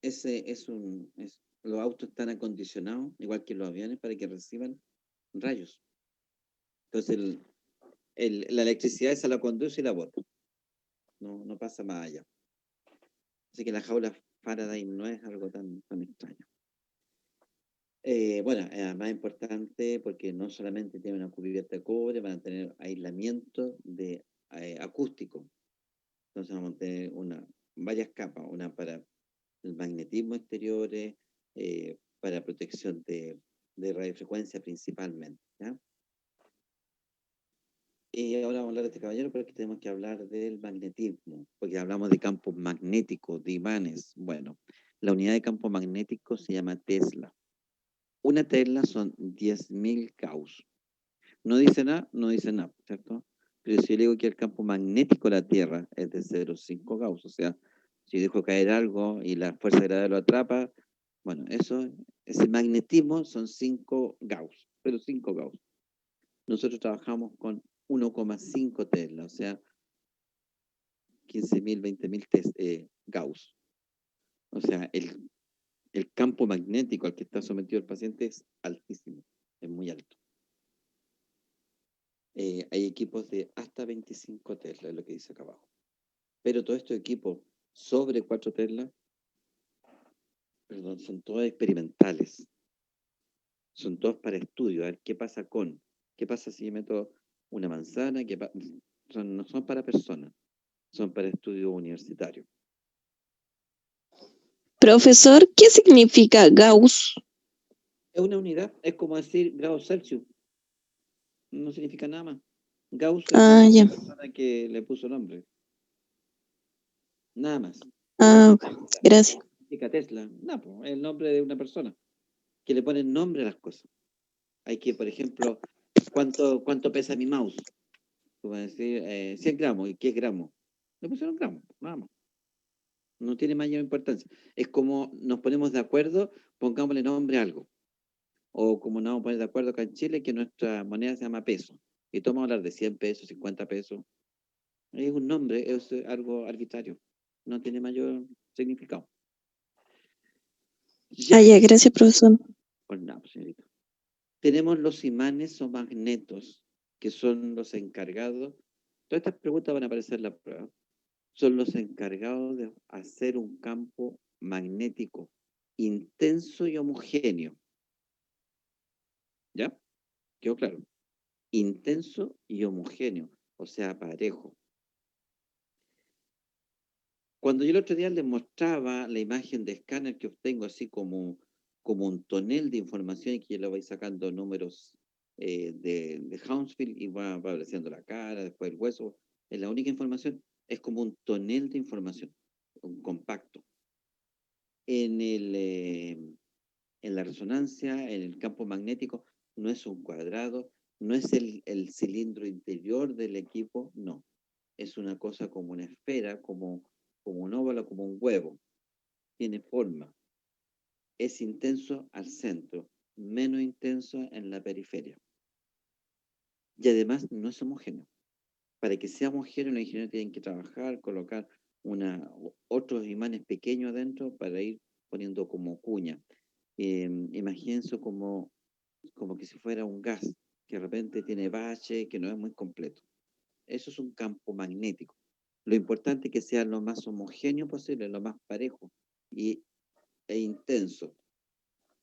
Los autos están acondicionados, igual que los aviones, para que reciban rayos. Entonces, la electricidad esa la conduce y la bota. No pasa más allá. Así que la jaula Faraday no es algo tan extraño. Bueno, es más importante porque no solamente tiene una cubierta de cobre, van a tener aislamiento de acústico. Entonces vamos a tener varias capas, una para el magnetismo exteriores, para protección de radiofrecuencia principalmente, ¿ya? Y ahora vamos a hablar de este caballero, pero es que tenemos que hablar del magnetismo, porque hablamos de campos magnéticos, de imanes. Bueno, la unidad de campo magnético se llama Tesla. Una Tesla son 10.000 Gauss. No dice nada, ¿cierto? Pero si yo le digo que el campo magnético de la Tierra es de 0,5 Gauss, o sea, si dejo caer algo y la fuerza de gravedad lo atrapa, bueno, ese magnetismo son 5 Gauss, pero 5 Gauss. Nosotros trabajamos con 1,5 Tesla, o sea, 15.000, 20.000 Gauss. O sea, el campo magnético al que está sometido el paciente es altísimo, es muy alto. Hay equipos de hasta 25 Tesla, es lo que dice acá abajo. Pero todos estos equipos sobre 4 Tesla, perdón, son todos experimentales. Son todos para estudio. A ver qué pasa si meto una manzana, no son para personas, son para estudio universitario. Profesor, ¿qué significa Gauss? Es una unidad, es como decir grados Celsius. No significa nada más. Gauss es Ya. la persona que le puso nombre. Nada más. Ok, gracias. Significa Tesla. No, pues, el nombre de una persona. Que le ponen nombre a las cosas. Hay que, por ejemplo, ¿cuánto pesa mi mouse? Tú vas a decir 100 gramos. ¿Y qué es gramo? Le pusieron gramo, nada más. No tiene mayor importancia. Es como nos ponemos de acuerdo, pongámosle nombre a algo. O como nos vamos a poner de acuerdo acá en Chile, que nuestra moneda se llama peso. Y todos vamos a hablar de 100 pesos, 50 pesos. Es un nombre, es algo arbitrario. No tiene mayor significado. Ya, gracias, profesor. Pues nada, señorita. Tenemos los imanes o magnetos, que son los encargados. Todas estas preguntas van a aparecer en la prueba. Son los encargados de hacer un campo magnético intenso y homogéneo. ¿Ya? ¿Quedó claro? Intenso y homogéneo, o sea, parejo. Cuando yo el otro día les mostraba la imagen de escáner que obtengo así como un tonel de información y que yo le voy sacando números de Hounsfield y va apareciendo la cara, después el hueso, es la única información, es como un tonel de información, un compacto. En la resonancia, en el campo magnético, no es un cuadrado, no es el cilindro interior del equipo, no. Es una cosa como una esfera, como un óvalo, como un huevo. Tiene forma. Es intenso al centro, menos intenso en la periferia. Y además no es homogéneo. Para que sea homogéneo, los ingenieros tienen que trabajar, colocar otros imanes pequeños adentro para ir poniendo como cuña. Imagínense como que si fuera un gas, que de repente tiene bache, que no es muy completo. Eso es un campo magnético. Lo importante es que sea lo más homogéneo posible, lo más parejo e intenso,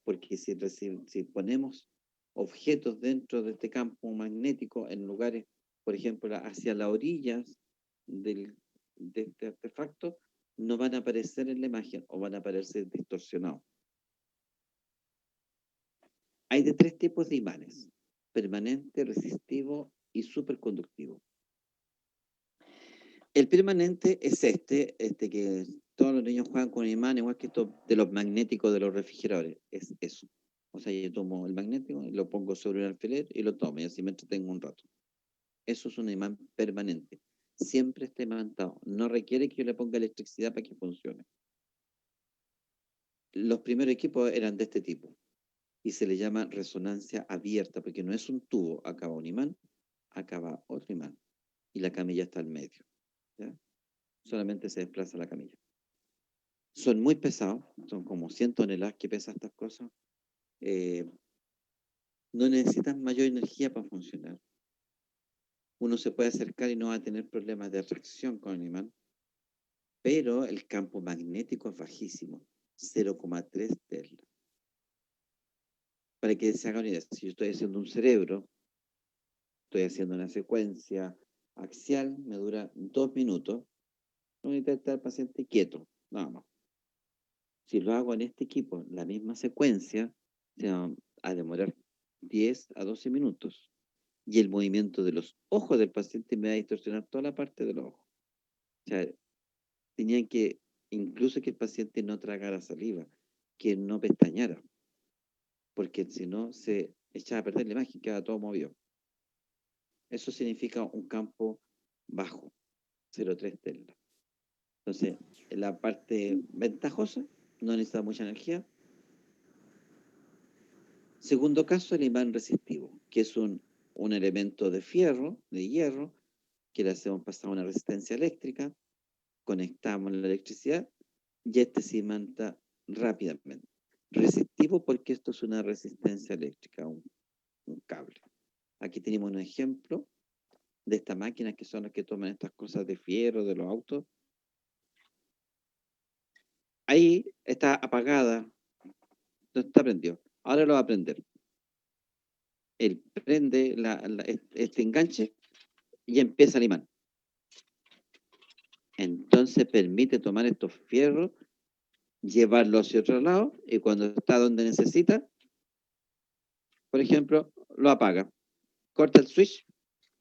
porque si ponemos objetos dentro de este campo magnético en lugares, por ejemplo, hacia las orillas de este artefacto, no van a aparecer en la imagen o van a aparecer distorsionados. Hay de 3 tipos de imanes: permanente, resistivo y superconductivo. El permanente es este que todos los niños juegan con imán, igual que esto de los magnéticos de los refrigeradores. Es eso. O sea, yo tomo el magnético y lo pongo sobre un alfiler y lo tomo y así me entretengo un rato. Eso es un imán permanente. Siempre está imantado. No requiere que yo le ponga electricidad para que funcione. Los primeros equipos eran de este tipo y se le llama resonancia abierta porque no es un tubo. Acá va un imán, acá va otro imán y la camilla está al medio. ¿Ya? Solamente se desplaza la camilla. Son muy pesados, son como 100 toneladas que pesan estas cosas. No necesitan mayor energía para funcionar. Uno se puede acercar y no va a tener problemas de atracción con el imán, pero el campo magnético es bajísimo, 0,3 Tesla. Para que se hagan una idea, si yo estoy haciendo un cerebro, estoy haciendo una secuencia axial, me dura 2 minutos, no necesita estar el paciente quieto, nada más. Si lo hago en este equipo, la misma secuencia, se va a demorar 10 a 12 minutos. Y el movimiento de los ojos del paciente me va a distorsionar toda la parte de los ojos. O sea, tenían que, incluso que el paciente no tragara saliva, que no pestañara, porque si no se echaba a perder la imagen, quedaba todo movido. Eso significa un campo bajo, 0,3 Tesla. Entonces, la parte ventajosa, no necesita mucha energía. Segundo caso, el imán resistivo, que es un elemento de fierro, de hierro, que le hacemos pasar una resistencia eléctrica, conectamos la electricidad y este se imanta rápidamente. Resistivo porque esto es una resistencia eléctrica, un cable. Aquí tenemos un ejemplo de estas máquinas que son las que toman estas cosas de fierro de los autos. Ahí está apagada, no está prendido. Ahora lo va a prender. Él prende este enganche y empieza el imán. Entonces permite tomar estos fierros, llevarlos hacia otro lado y cuando está donde necesita, por ejemplo, lo apaga. Corta el switch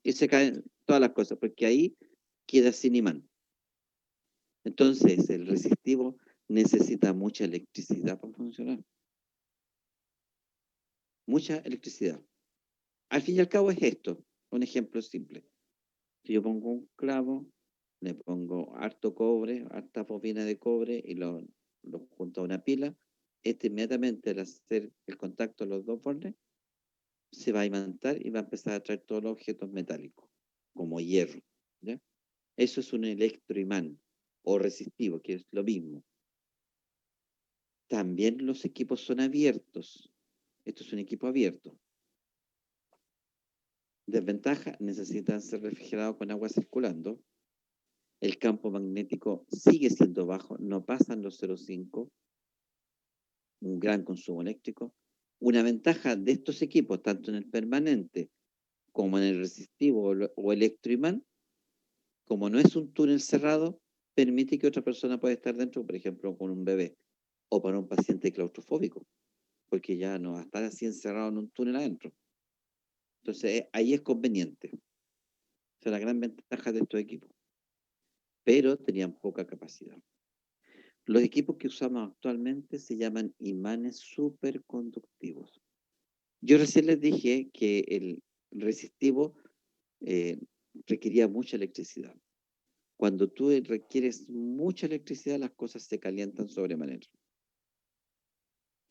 y se caen todas las cosas, porque ahí queda sin imán. Entonces, el resistivo necesita mucha electricidad para funcionar. Mucha electricidad. Al fin y al cabo es esto, un ejemplo simple. Si yo pongo un clavo, le pongo harto cobre, harta bobina de cobre y lo junto a una pila, inmediatamente al hacer el contacto de los dos bordes, se va a imantar y va a empezar a traer todos los objetos metálicos, como hierro. ¿Ya? Eso es un electroimán o resistivo, que es lo mismo. También los equipos son abiertos. Esto es un equipo abierto. Desventaja, necesitan ser refrigerados con agua circulando. El campo magnético sigue siendo bajo, no pasan los 0,5. Un gran consumo eléctrico. Una ventaja de estos equipos, tanto en el permanente como en el resistivo o electroimán, como no es un túnel cerrado, permite que otra persona pueda estar dentro, por ejemplo, con un bebé o para un paciente claustrofóbico, porque ya no va a estar así encerrado en un túnel adentro. Entonces, ahí es conveniente. Esa es la gran ventaja de estos equipos. Pero tenían poca capacidad. Los equipos que usamos actualmente se llaman imanes superconductivos. Yo recién les dije que el resistivo requería mucha electricidad. Cuando tú requieres mucha electricidad, las cosas se calientan sobremanera.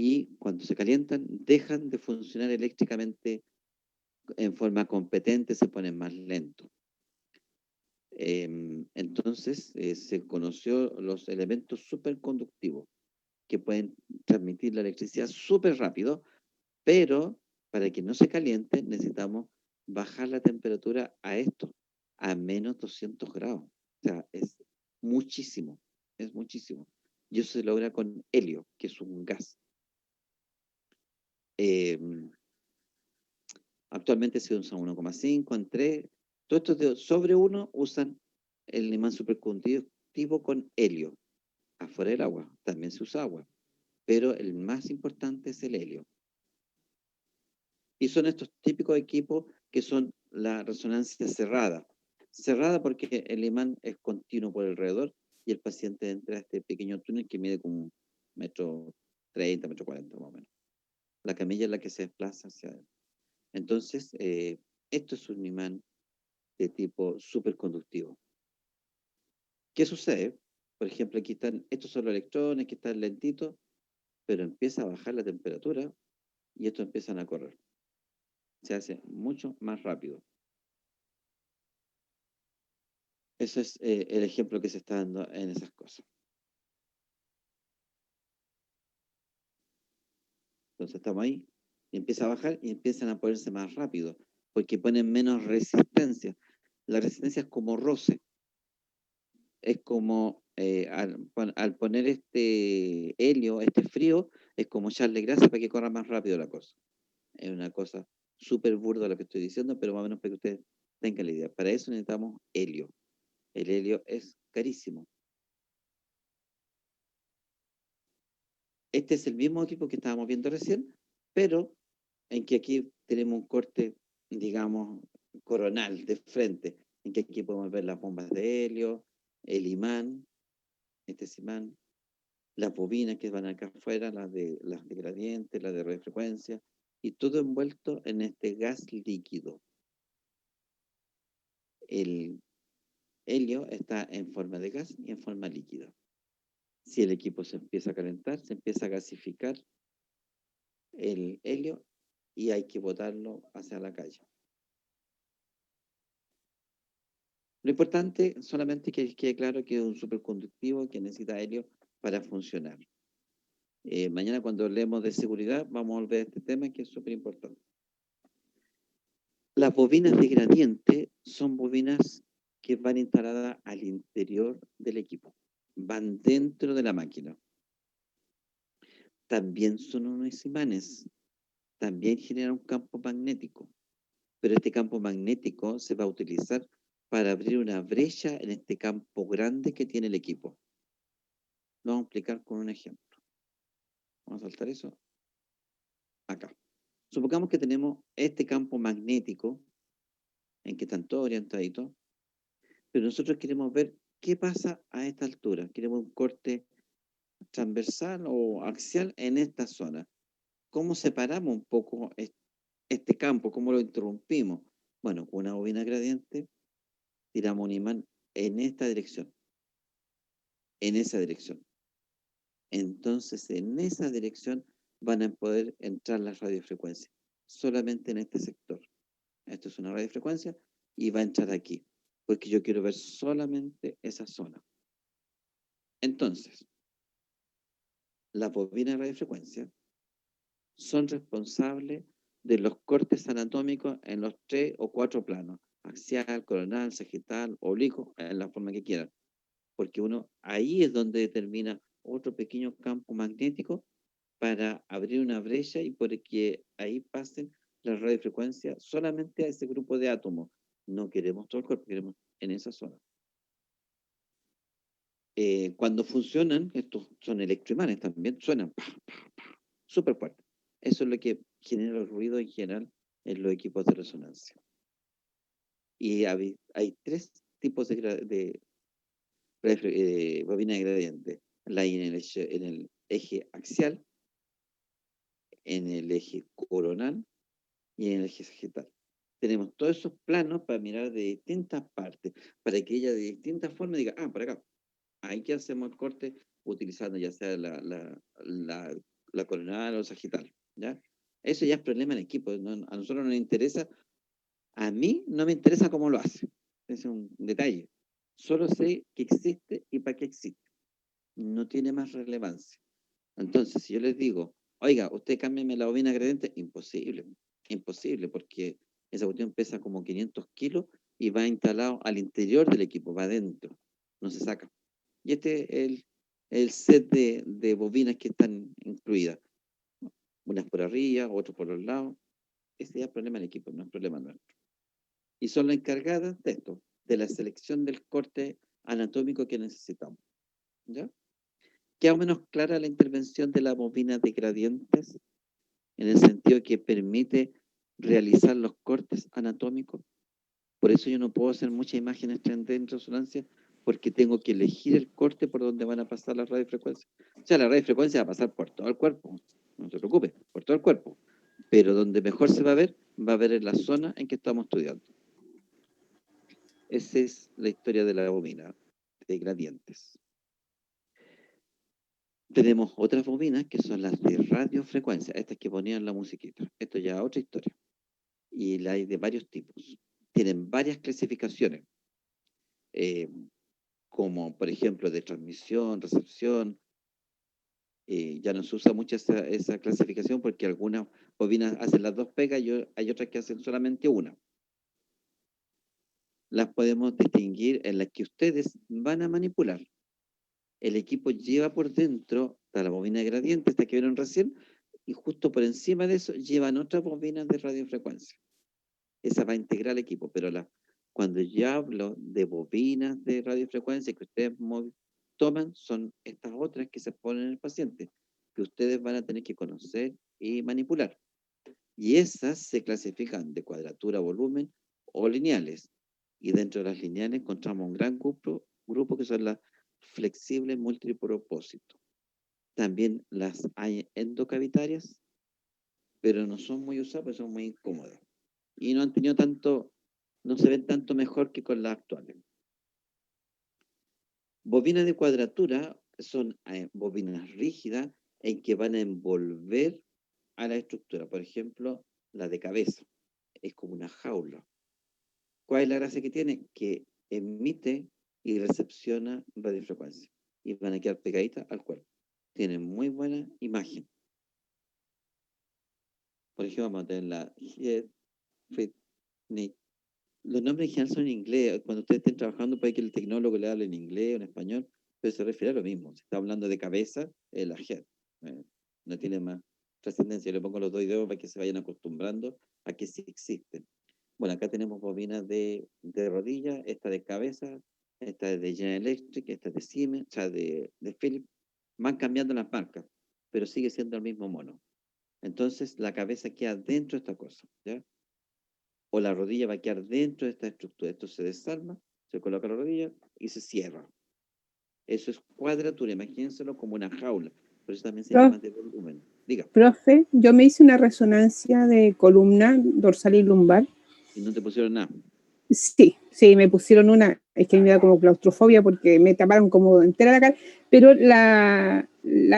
Y cuando se calientan, dejan de funcionar eléctricamente en forma competente, se ponen más lentos. Entonces, se conoció los elementos superconductivos que pueden transmitir la electricidad súper rápido, pero para que no se caliente necesitamos bajar la temperatura a esto, a menos 200 grados. O sea, es muchísimo, es muchísimo. Y eso se logra con helio, que es un gas. Actualmente se usa 1,5, en 3. Todos estos de sobre 1 usan el imán superconductivo con helio. Afuera del agua también se usa agua, pero el más importante es el helio. Y son estos típicos equipos que son la resonancia cerrada. Cerrada porque el imán es continuo por alrededor y el paciente entra a este pequeño túnel que mide como 1,30 m, 1,40 m más o menos. La camilla es la que se desplaza hacia adentro. Entonces, esto es un imán de tipo superconductivo. ¿Qué sucede? Por ejemplo, aquí están, estos son los electrones que están lentitos, pero empieza a bajar la temperatura y estos empiezan a correr. Se hace mucho más rápido. Ese es el ejemplo que se está dando en esas cosas. Entonces estamos ahí, y empieza a bajar y empiezan a ponerse más rápido, porque ponen menos resistencia. La resistencia es como roce. Es como al poner este helio, este frío, es como echarle grasa para que corra más rápido la cosa. Es una cosa súper burda lo que estoy diciendo, pero más o menos para que ustedes tengan la idea. Para eso necesitamos helio. El helio es carísimo. Este es el mismo equipo que estábamos viendo recién, pero en que aquí tenemos un corte, digamos, coronal de frente, en que aquí podemos ver las bombas de helio, el imán, este es imán, las bobinas que van acá afuera, las de gradiente, las de radiofrecuencia, y todo envuelto en este gas líquido. El helio está en forma de gas y en forma líquida. Si el equipo se empieza a calentar, se empieza a gasificar el helio y hay que botarlo hacia la calle. Lo importante solamente que quede claro que es un superconductivo que necesita helio para funcionar. Mañana cuando hablemos de seguridad vamos a volver a este tema que es súper importante. Las bobinas de gradiente son bobinas que van instaladas al interior del equipo. Van dentro de la máquina. También son unos imanes. También generan un campo magnético. Pero este campo magnético se va a utilizar para abrir una brecha en este campo grande que tiene el equipo. Lo vamos a explicar con un ejemplo. Vamos a saltar eso acá. Supongamos que tenemos este campo magnético en que están todos orientaditos, pero nosotros queremos ver qué pasa a esta altura. Queremos un corte transversal o axial en esta zona. ¿Cómo separamos un poco este campo? ¿Cómo lo interrumpimos? Bueno, con una bobina gradiente tiramos un imán en esta dirección, en esa dirección. Entonces, en esa dirección van a poder entrar las radiofrecuencias, solamente en este sector. Esto es una radiofrecuencia y va a entrar aquí, porque yo quiero ver solamente esa zona. Entonces, las bobinas de radiofrecuencia son responsables de los cortes anatómicos en los 3 o 4 planos, axial, coronal, sagital, oblicuo, en la forma que quieran, porque ahí es donde determina otro pequeño campo magnético para abrir una brecha y porque ahí pasen las radiofrecuencias solamente a ese grupo de átomos. No queremos todo el cuerpo, queremos en esa zona. Cuando funcionan, estos son electroimanes también, suenan súper fuerte. Eso es lo que genera el ruido en general en los equipos de resonancia. Y hay 3 tipos de bobina de gradiente. La en el eje axial, en el eje coronal y en el eje sagital. Tenemos todos esos planos para mirar de distintas partes, para que ella de distintas formas diga, por acá. Ahí que hacemos el corte utilizando ya sea la coronal o sagital, ¿ya? Eso ya es problema del equipo. A nosotros no nos interesa, a mí no me interesa cómo lo hace. Es un detalle. Solo sé que existe y para qué existe. No tiene más relevancia. Entonces, si yo les digo, oiga, usted cámbiame la bobina gradiente, imposible, porque esa cuestión pesa como 500 kilos y va instalado al interior del equipo, va adentro, no se saca. Y este es el set de bobinas que están incluidas. Unas por arriba, otras por los lados. Ese ya es problema del equipo, no es problema nuestro. Y son las encargadas de esto, de la selección del corte anatómico que necesitamos. ¿Ya? Queda menos clara la intervención de la bobina de gradientes en el sentido que permite realizar los cortes anatómicos. Por eso yo no puedo hacer muchas imágenes 3D en resonancia porque tengo que elegir el corte por donde van a pasar las radiofrecuencias. O sea, la radiofrecuencia va a pasar por todo el cuerpo, no se preocupe, por todo el cuerpo. Pero donde mejor se va a ver en la zona en que estamos estudiando. Esa es la historia de la bobina de gradientes. Tenemos otras bobinas que son las de radiofrecuencia, estas que ponían la musiquita. Esto ya es otra historia. Y la hay de varios tipos. Tienen varias clasificaciones, como por ejemplo de transmisión, recepción. Ya no se usa mucho esa clasificación porque algunas bobinas hacen las 2 pegas y hay otras que hacen solamente una. Las podemos distinguir en las que ustedes van a manipular. El equipo lleva por dentro, está la bobina de gradiente, esta que vieron recién, y justo por encima de eso llevan otras bobinas de radiofrecuencia. Esa va a integrar el equipo, pero cuando yo hablo de bobinas de radiofrecuencia que ustedes toman, son estas otras que se ponen en el paciente. que ustedes van a tener que conocer y manipular. Y esas se clasifican de cuadratura, volumen o lineales. Y dentro de las lineales encontramos un gran grupo que son las flexibles multipropósito. También las hay endocavitarias, pero no son muy usadas porque son muy incómodas. Y no han tenido tanto, no se ven tanto mejor que con las actuales. Bobinas de cuadratura son bobinas rígidas en que van a envolver a la estructura. Por ejemplo, la de cabeza. Es como una jaula. ¿Cuál es la gracia que tiene? Que emite y recepciona radiofrecuencia. Y van a quedar pegaditas al cuerpo. Tienen muy buena imagen. Por ejemplo, vamos a tener la head, fit, neck. Los nombres en general son en inglés. Cuando ustedes estén trabajando, puede que el tecnólogo le hable en inglés o en español, pero se refiere a lo mismo. Si está hablando de cabeza, es la head. No tiene más trascendencia. Yo le pongo los dos dedos para que se vayan acostumbrando a que sí existen. Bueno, acá tenemos bobinas de rodilla, esta de cabeza, esta es de General Electric, esta es de Siemens, o sea, de Philips. Van cambiando las marcas, pero sigue siendo el mismo mono. Entonces, la cabeza queda dentro de esta cosa, ¿ya? O la rodilla va a quedar dentro de esta estructura. Esto se desarma, se coloca la rodilla y se cierra. Eso es cuadratura, imagínenselo como una jaula. Por eso también se llama de volumen. Diga. Profe, yo me hice una resonancia de columna dorsal y lumbar. ¿Y no te pusieron nada? Sí, me pusieron una, es que a mí me da como claustrofobia porque me taparon como entera la cara, pero la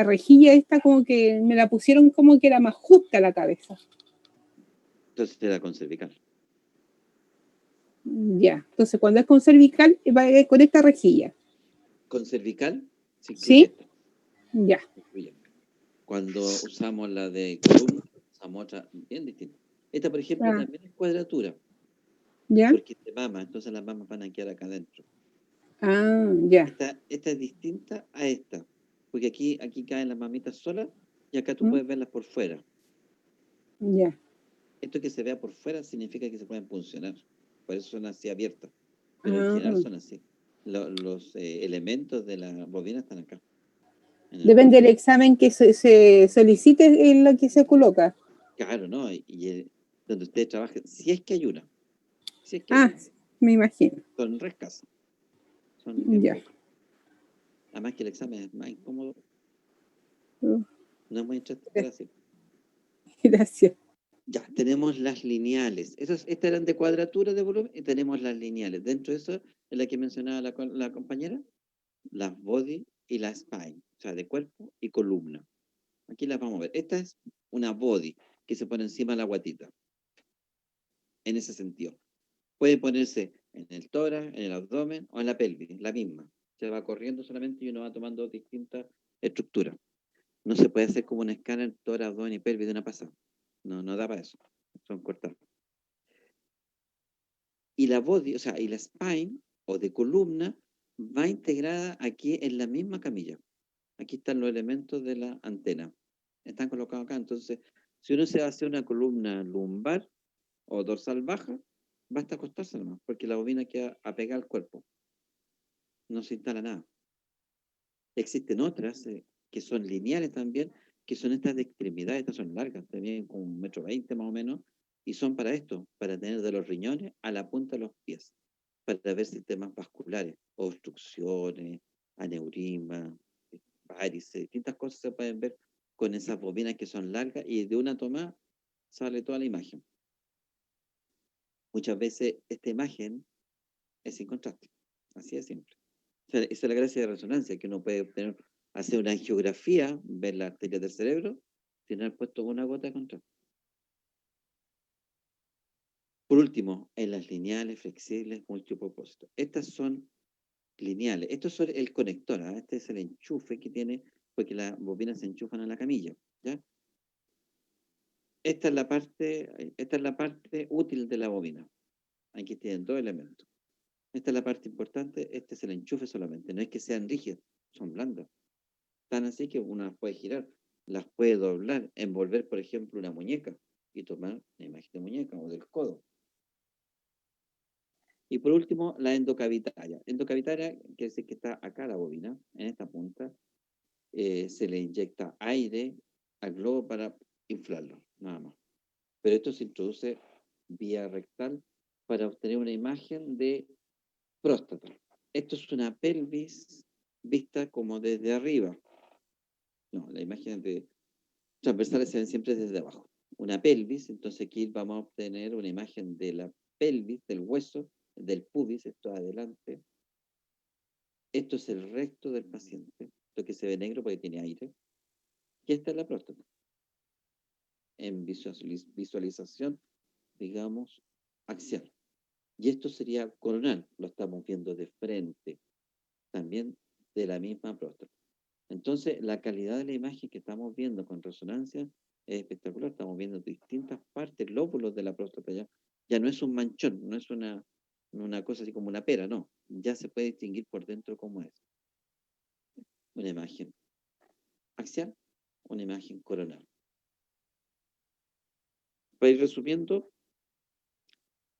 rejilla esta como que me la pusieron como que era más justa a la cabeza. Entonces te da con cervical. Ya, entonces cuando es con cervical, va con esta rejilla. ¿Con cervical? Se incluye ¿Sí? esta. Ya. Cuando usamos la de columna, usamos otra bien distinta. Esta, por ejemplo, también es cuadratura. ¿Ya? Porque es de mama, entonces las mamas van a quedar acá adentro. Ah, ya. Esta es distinta a esta. Porque aquí caen las mamitas solas y acá tú puedes verlas por fuera. Ya. Esto que se vea por fuera significa que se pueden funcionar. Por eso son así abiertas. Pero en general son así. Los elementos de la bobina están acá. Depende del examen que se solicite en lo que se coloca. Claro, ¿no? Y donde ustedes trabajen, si es que hay una. Si es que hay una. Me imagino. Son re escasas. Son bien Ya. pocas. Además que el examen es más incómodo. Uh, No es muy interesante así. Gracias. Ya, tenemos las lineales. Estas eran de cuadratura de volumen y tenemos las lineales. Dentro de eso, es la que mencionaba la compañera, las body y la spine, o sea, de cuerpo y columna. Aquí las vamos a ver. Esta es una body que se pone encima de la guatita. En ese sentido. Puede ponerse en el tórax, en el abdomen o en la pelvis, la misma. Se va corriendo solamente y uno va tomando distintas estructuras. No se puede hacer como un escáner tórax, abdomen y pelvis de una pasada. No da para eso. Son cortadas. Y la body, o sea, y la spine o de columna va integrada aquí en la misma camilla. Aquí están los elementos de la antena. Están colocados acá. Entonces, si uno se hace una columna lumbar o dorsal baja, basta acostarse nomás, porque la bobina queda apegada al cuerpo. No se instala nada. Existen otras que son lineales también, que son estas de extremidad. Estas son largas, también con 1,20 m más o menos, y son para esto, para tener de los riñones a la punta de los pies, para ver sistemas vasculares, obstrucciones, aneurismas, varices, distintas cosas se pueden ver con esas bobinas que son largas y de una toma sale toda la imagen. Muchas veces esta imagen es sin contraste, así de simple. O sea, esa es la gracia de resonancia, que uno puede obtener, hacer una angiografía, ver la arteria del cerebro, sin haber puesto una gota de contraste. Por último, en las lineales, flexibles, multipropósitos. Estas son lineales. Esto es el conector, ¿eh? Este es el enchufe que tiene, porque las bobinas se enchufan a la camilla, ¿ya? Esta es la parte útil de la bobina. Aquí tienen dos elementos. Esta es la parte importante, este es el enchufe solamente. No es que sean rígidas, son blandas. Tan así que uno las puede girar, las puede doblar, envolver, por ejemplo, una muñeca y tomar la imagen de muñeca o del codo. Y por último, la endocavitaria. Endocavitaria quiere decir que está acá la bobina, en esta punta, se le inyecta aire al globo para inflarlo, nada más. Pero esto se introduce vía rectal para obtener una imagen de próstata. Esto es una pelvis vista como desde arriba. No, la imagen de transversales se ven siempre desde abajo. Una pelvis, entonces aquí vamos a obtener una imagen de la pelvis, del hueso, del pubis, esto adelante. Esto es el recto del paciente, esto que se ve negro porque tiene aire. Y esta es la próstata. En visualización, digamos, axial. Y esto sería coronal, lo estamos viendo de frente, también de la misma próstata. Entonces, la calidad de la imagen que estamos viendo con resonancia es espectacular. Estamos viendo distintas partes, lóbulos de la próstata. Ya no es un manchón, no es una cosa así como una pera, no. Ya se puede distinguir por dentro cómo es. Una imagen axial, una imagen coronal. Para ir resumiendo,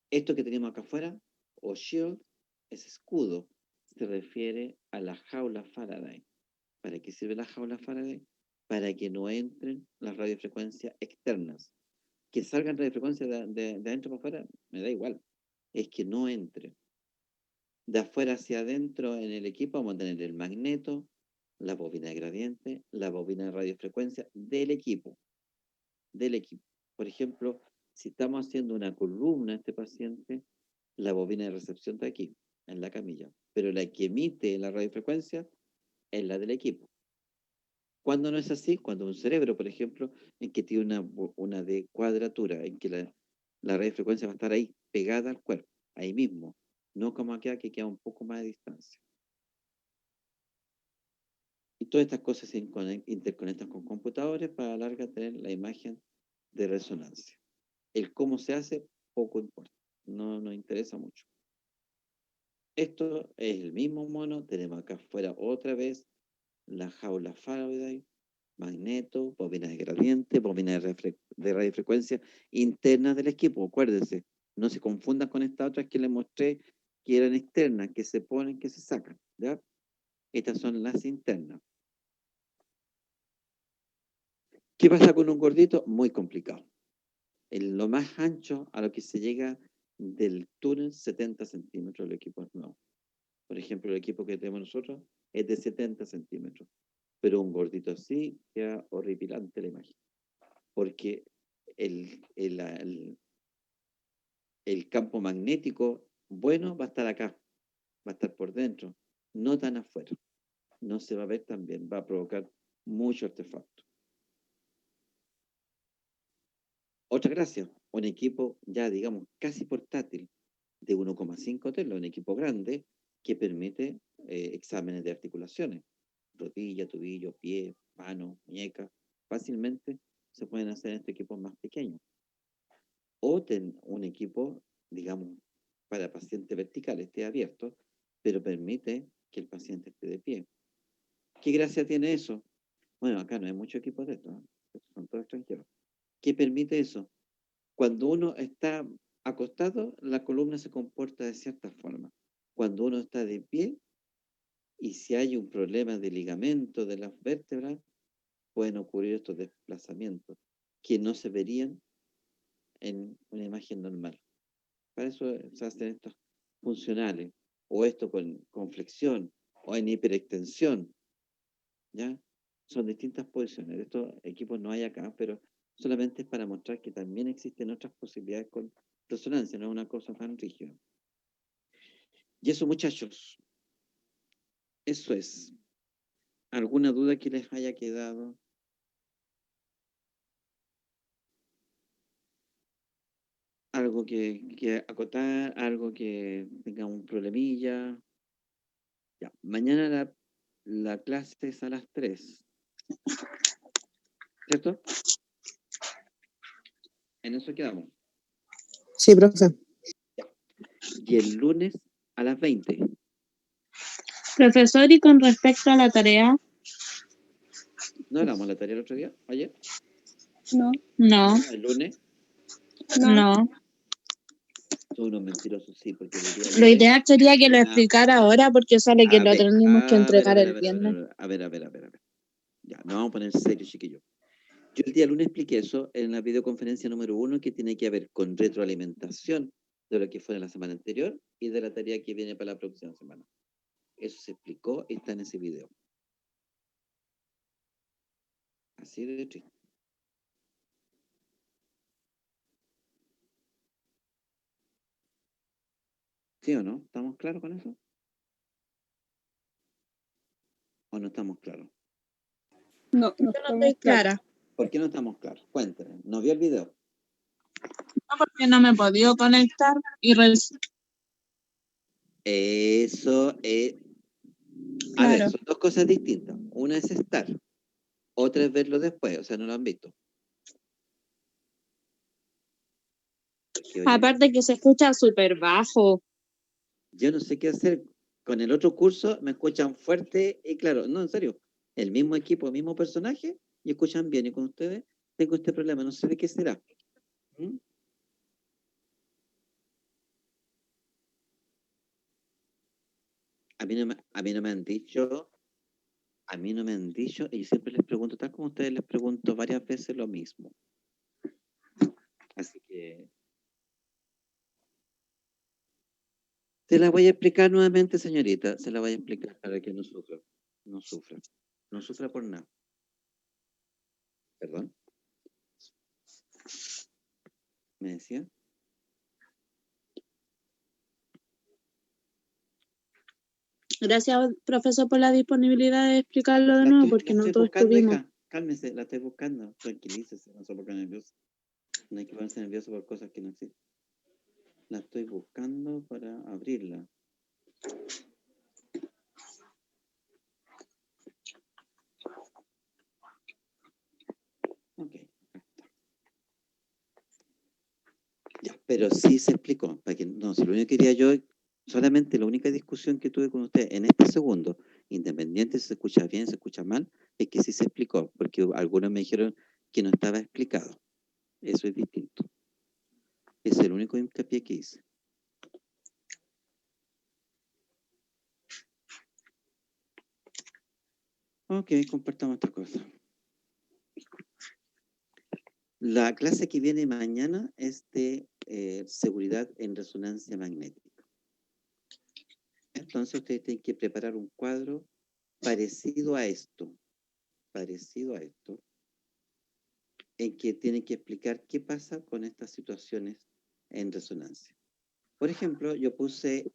esto que tenemos acá afuera, o shield, es escudo. Se refiere a la jaula Faraday. ¿Para qué sirve la jaula Faraday? Para que no entren las radiofrecuencias externas. Que salgan radiofrecuencias de adentro para afuera, me da igual. Es que no entren. De afuera hacia adentro en el equipo vamos a tener el magneto, la bobina de gradiente, la bobina de radiofrecuencia del equipo. Por ejemplo, si estamos haciendo una columna a este paciente, la bobina de recepción está aquí, en la camilla. Pero la que emite la radiofrecuencia es la del equipo. ¿Cuándo no es así? Cuando un cerebro, por ejemplo, en que tiene una de cuadratura, en que la radiofrecuencia va a estar ahí, pegada al cuerpo, ahí mismo, no como acá que queda un poco más de distancia. Y todas estas cosas se interconectan con computadores para a la larga tener la imagen de resonancia. El cómo se hace, poco importa, no nos interesa mucho. Esto es el mismo mono, tenemos acá afuera otra vez la jaula Faraday, magneto, bobina de gradiente, bobina de radiofrecuencia interna del equipo. Acuérdense, no se confundan con estas otras que les mostré que eran externas, que se ponen, que se sacan. ¿Ya? Estas son las internas. ¿Qué pasa con un gordito? Muy complicado. Lo más ancho a lo que se llega del túnel, 70 centímetros el equipo nuevo. Por ejemplo, el equipo que tenemos nosotros es de 70 centímetros. Pero un gordito así queda horripilante la imagen. Porque el campo magnético bueno va a estar acá, va a estar por dentro, no tan afuera. No se va a ver tan bien, va a provocar mucho artefacto. Otra gracia, un equipo ya, digamos, casi portátil de 1,5 telas, un equipo grande que permite exámenes de articulaciones, rodilla, tobillo, pie, mano, muñeca, fácilmente se pueden hacer en estos equipos más pequeños. O un equipo, digamos, para paciente vertical, esté abierto, pero permite que el paciente esté de pie. ¿Qué gracia tiene eso? Bueno, acá no hay muchos equipos de esto, ¿no? Son todos extranjeros. ¿Qué permite eso? Cuando uno está acostado, la columna se comporta de cierta forma. Cuando uno está de pie, y si hay un problema de ligamento de las vértebras, pueden ocurrir estos desplazamientos que no se verían en una imagen normal. Para eso se hacen estos funcionales, o esto con flexión, o en hiperextensión, ¿ya? Son distintas posiciones. Estos equipos no hay acá, pero solamente es para mostrar que también existen otras posibilidades con resonancia, no es una cosa tan rígida. Y eso, muchachos, eso es. ¿Alguna duda que les haya quedado? Algo que acotar, algo que tenga un problemilla. Ya, mañana la clase es a las 3. ¿Cierto? En eso quedamos. Sí, profe. Y el lunes a las 20. Profesor, y con respecto a la tarea, ¿No hablamos la tarea el otro día? ¿Ayer? No, no, ¿El lunes? no. Son unos mentirosos, sí, porque el día Lo lunes... ideal sería que lo explicara ahora porque sale que lo tenemos que entregar el viernes. A ver. Ya, nos vamos a poner serios, chiquillos. Yo el día lunes expliqué eso en la videoconferencia número 1, que tiene que ver con retroalimentación de lo que fue en la semana anterior y de la tarea que viene para la próxima semana. Eso se explicó y está en ese video. Así de triste. ¿Sí o no? ¿Estamos claros con eso? ¿O no estamos claros? No, Yo no estoy clara. ¿Por qué no estamos claros? Cuéntenme. ¿No vio el video? No, porque no me he podido conectar y Eso es... A ver, claro. son dos cosas distintas. Una es estar. Otra es verlo después. O sea, no lo han visto. Porque, oye, Aparte que se escucha súper bajo. yo no sé qué hacer. Con el otro curso me escuchan fuerte y claro. No, en serio. El mismo equipo, el mismo personaje y escuchan bien. Y con ustedes tengo este problema. No sé de qué será. ¿Mm? A mí no me han dicho, y siempre les pregunto, tal como ustedes les pregunto varias veces lo mismo. Así que se la voy a explicar nuevamente, señorita, se la voy a explicar para que no sufra, no sufra por nada. Perdón. ¿Me decía? Gracias, profesor, por la disponibilidad de explicarlo de La nuevo, estoy, porque la no estoy todos buscando, estuvimos. hija. Cálmese, la estoy buscando. Tranquilícese, no se ponga nervioso. No hay que ponerse nervioso por cosas que no existen. La estoy buscando para abrirla. Ok. Ya, pero sí se explicó. Para que, no, si lo único que quería yo, solamente la única discusión que tuve con usted en este segundo, independiente si se escucha bien, se escucha mal, es que sí se explicó, porque algunos me dijeron que no estaba explicado. Eso es distinto. Es el único hincapié que hice. Ok, compartamos esta cosa. La clase que viene mañana es de seguridad en resonancia magnética. Entonces ustedes tienen que preparar un cuadro parecido a esto, en que tienen que explicar qué pasa con estas situaciones en resonancia. Por ejemplo, yo puse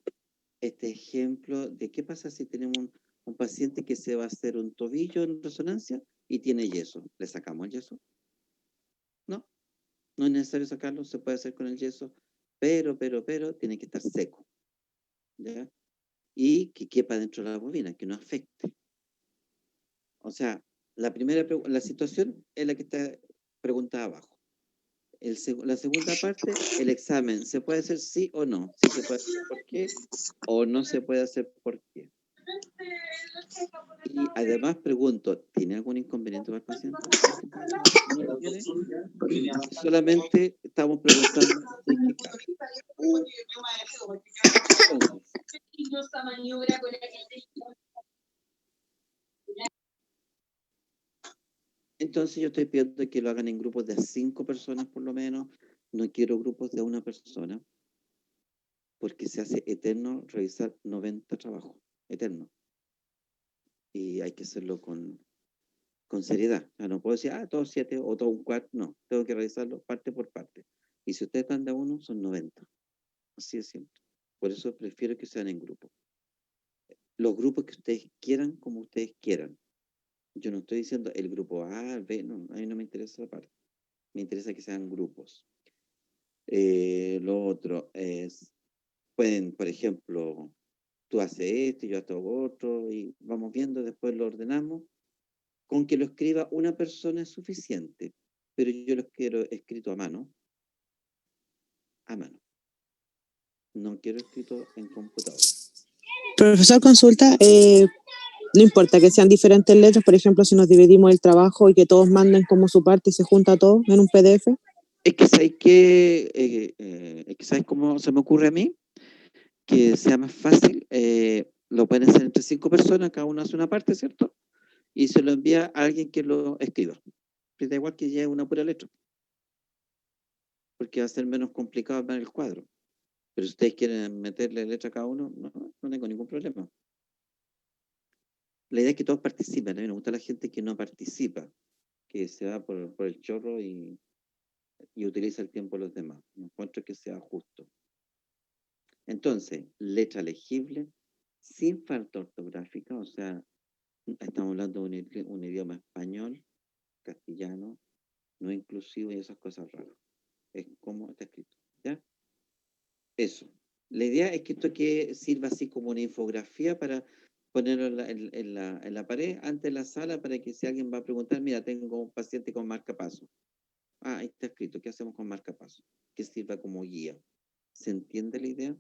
este ejemplo de qué pasa si tenemos un paciente que se va a hacer un tobillo en resonancia y tiene yeso. ¿Le sacamos el yeso? No, no es necesario sacarlo, se puede hacer con el yeso, pero tiene que estar seco, ¿ya? Y que quepa dentro de la bobina, que no afecte. O sea, la situación es la que está preguntada abajo. La segunda parte, el examen, ¿se puede hacer sí o no? Sí se puede hacer por qué o no se puede hacer por qué. Y además pregunto, ¿tiene algún inconveniente para el paciente? ¿No lo tiene? Solamente estamos preguntando si es que cabe. Entonces yo estoy pidiendo que lo hagan en grupos de 5 personas por lo menos. No quiero grupos de 1 persona. Porque se hace eterno revisar 90 trabajos. Eterno. Y hay que hacerlo con seriedad. O sea, no puedo decir, todos 7 o todo un 4. No, tengo que revisarlo parte por parte. Y si ustedes están de 1, son 90. Así es simple. Por eso prefiero que sean en grupo. Los grupos que ustedes quieran, como ustedes quieran. Yo no estoy diciendo el grupo A, B, no, a mí no me interesa la parte. Me interesa que sean grupos. Lo otro es, pueden, por ejemplo, tú haces esto, yo hago otro, y vamos viendo, después lo ordenamos. Con que lo escriba una persona es suficiente, pero yo los quiero escrito a mano. A mano. No quiero escrito en computador. Profesor, consulta, no importa que sean diferentes letras, por ejemplo, si nos dividimos el trabajo y que todos manden como su parte y se junta todo en un PDF. Es que ¿sabes cómo se me ocurre a mí? Que sea más fácil, lo pueden hacer entre 5 personas, cada uno hace una parte, ¿cierto? y se lo envía a alguien que lo escriba. Pero da igual que lleve una pura letra, porque va a ser menos complicado ver el cuadro. Pero si ustedes quieren meterle letra a cada uno, no tengo ningún problema. La idea es que todos participen. A mí me gusta la gente que no participa, que se va por el chorro y utiliza el tiempo de los demás. No encuentro que sea justo. Entonces, letra legible, sin falta ortográfica, o sea, estamos hablando de un idioma español, castellano, no inclusivo y esas cosas raras. Es como está escrito, ¿ya? Eso. La idea es que esto que sirva así como una infografía para ponerlo en la pared, antes de la sala, para que si alguien va a preguntar, mira, tengo un paciente con marcapaso. Ah, ahí está escrito, ¿qué hacemos con marcapaso? Que sirva como guía. ¿Se entiende la idea?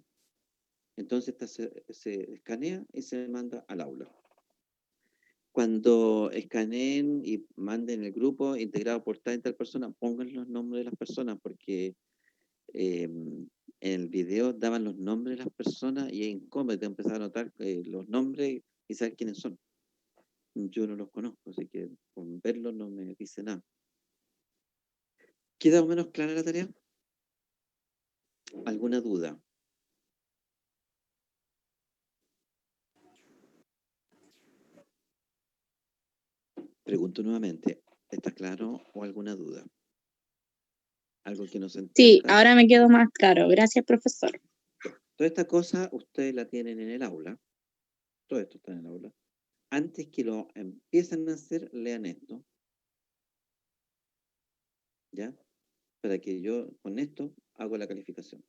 Entonces esta se escanea y se manda al aula. Cuando escaneen y manden el grupo integrado por tal y tal persona, pongan los nombres de las personas, porque en el video daban los nombres de las personas y es incómodo empezar a notar los nombres y saber quiénes son. Yo no los conozco, así que con verlos no me dice nada. ¿Queda o menos clara la tarea? ¿Alguna duda? Pregunto nuevamente, ¿está claro o alguna duda? ¿Algo que no se Sí, entienda? ahora me quedó más claro. Gracias, profesor. Toda esta cosa ustedes la tienen en el aula. Todo esto está en el aula. Antes que lo empiecen a hacer, lean esto. ¿Ya? Para que yo con esto hago la calificación.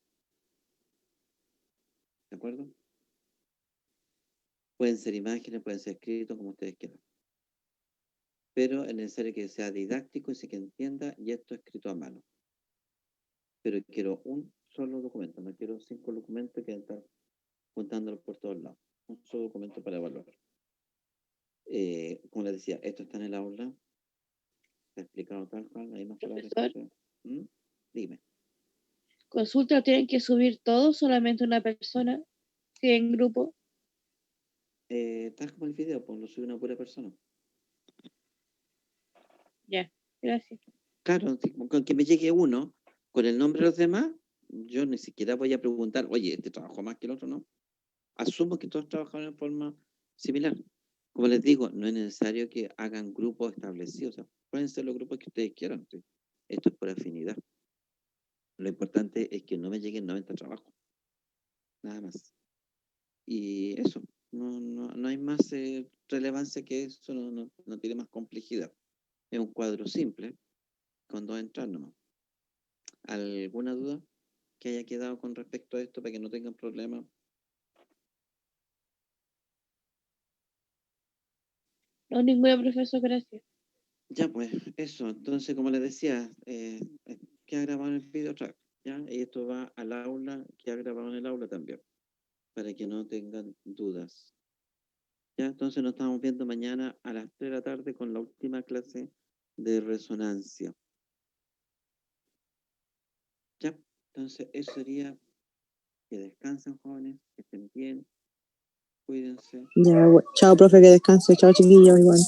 ¿De acuerdo? Pueden ser imágenes, pueden ser escritos, como ustedes quieran. Pero es necesario que sea didáctico y se que entienda, y esto escrito a mano. Pero quiero un solo documento, no quiero 5 documentos que están juntándolos por todos lados. Un solo documento para evaluar. Como les decía, esto está en el aula. Está explicado tal cual, hay más palabras. Profesor. Dime. ¿Consulta tienen que subir todo, solamente una persona? ¿Sí, en grupo? Tal como el video, pues lo sube una pura persona. Ya, gracias. Claro, con que me llegue uno con el nombre de los demás, yo ni siquiera voy a preguntar, oye, este trabajó más que el otro, ¿no? Asumo que todos trabajaron en forma similar. Como les digo, no es necesario que hagan grupos establecidos, o sea, pueden ser los grupos que ustedes quieran. ¿Sí? Esto es por afinidad. Lo importante es que no me lleguen 90 trabajos. Nada más. Y eso, no hay más relevancia que eso, no tiene más complejidad. Es un cuadro simple, con 2 entradas nomás. ¿Alguna duda que haya quedado con respecto a esto para que no tengan problemas? No, ninguna, profesor, gracias. Ya, pues, eso. Entonces, como les decía, queda grabado en el video track, ¿ya? Y esto va al aula, queda grabado en el aula también, para que no tengan dudas. Ya, entonces nos estamos viendo mañana a las 3 de la tarde con la última clase de resonancia. Ya, entonces eso sería que descansen, jóvenes, que estén bien, cuídense. Ya, chao, profe, que descanse. Chao, chiquillos, igual.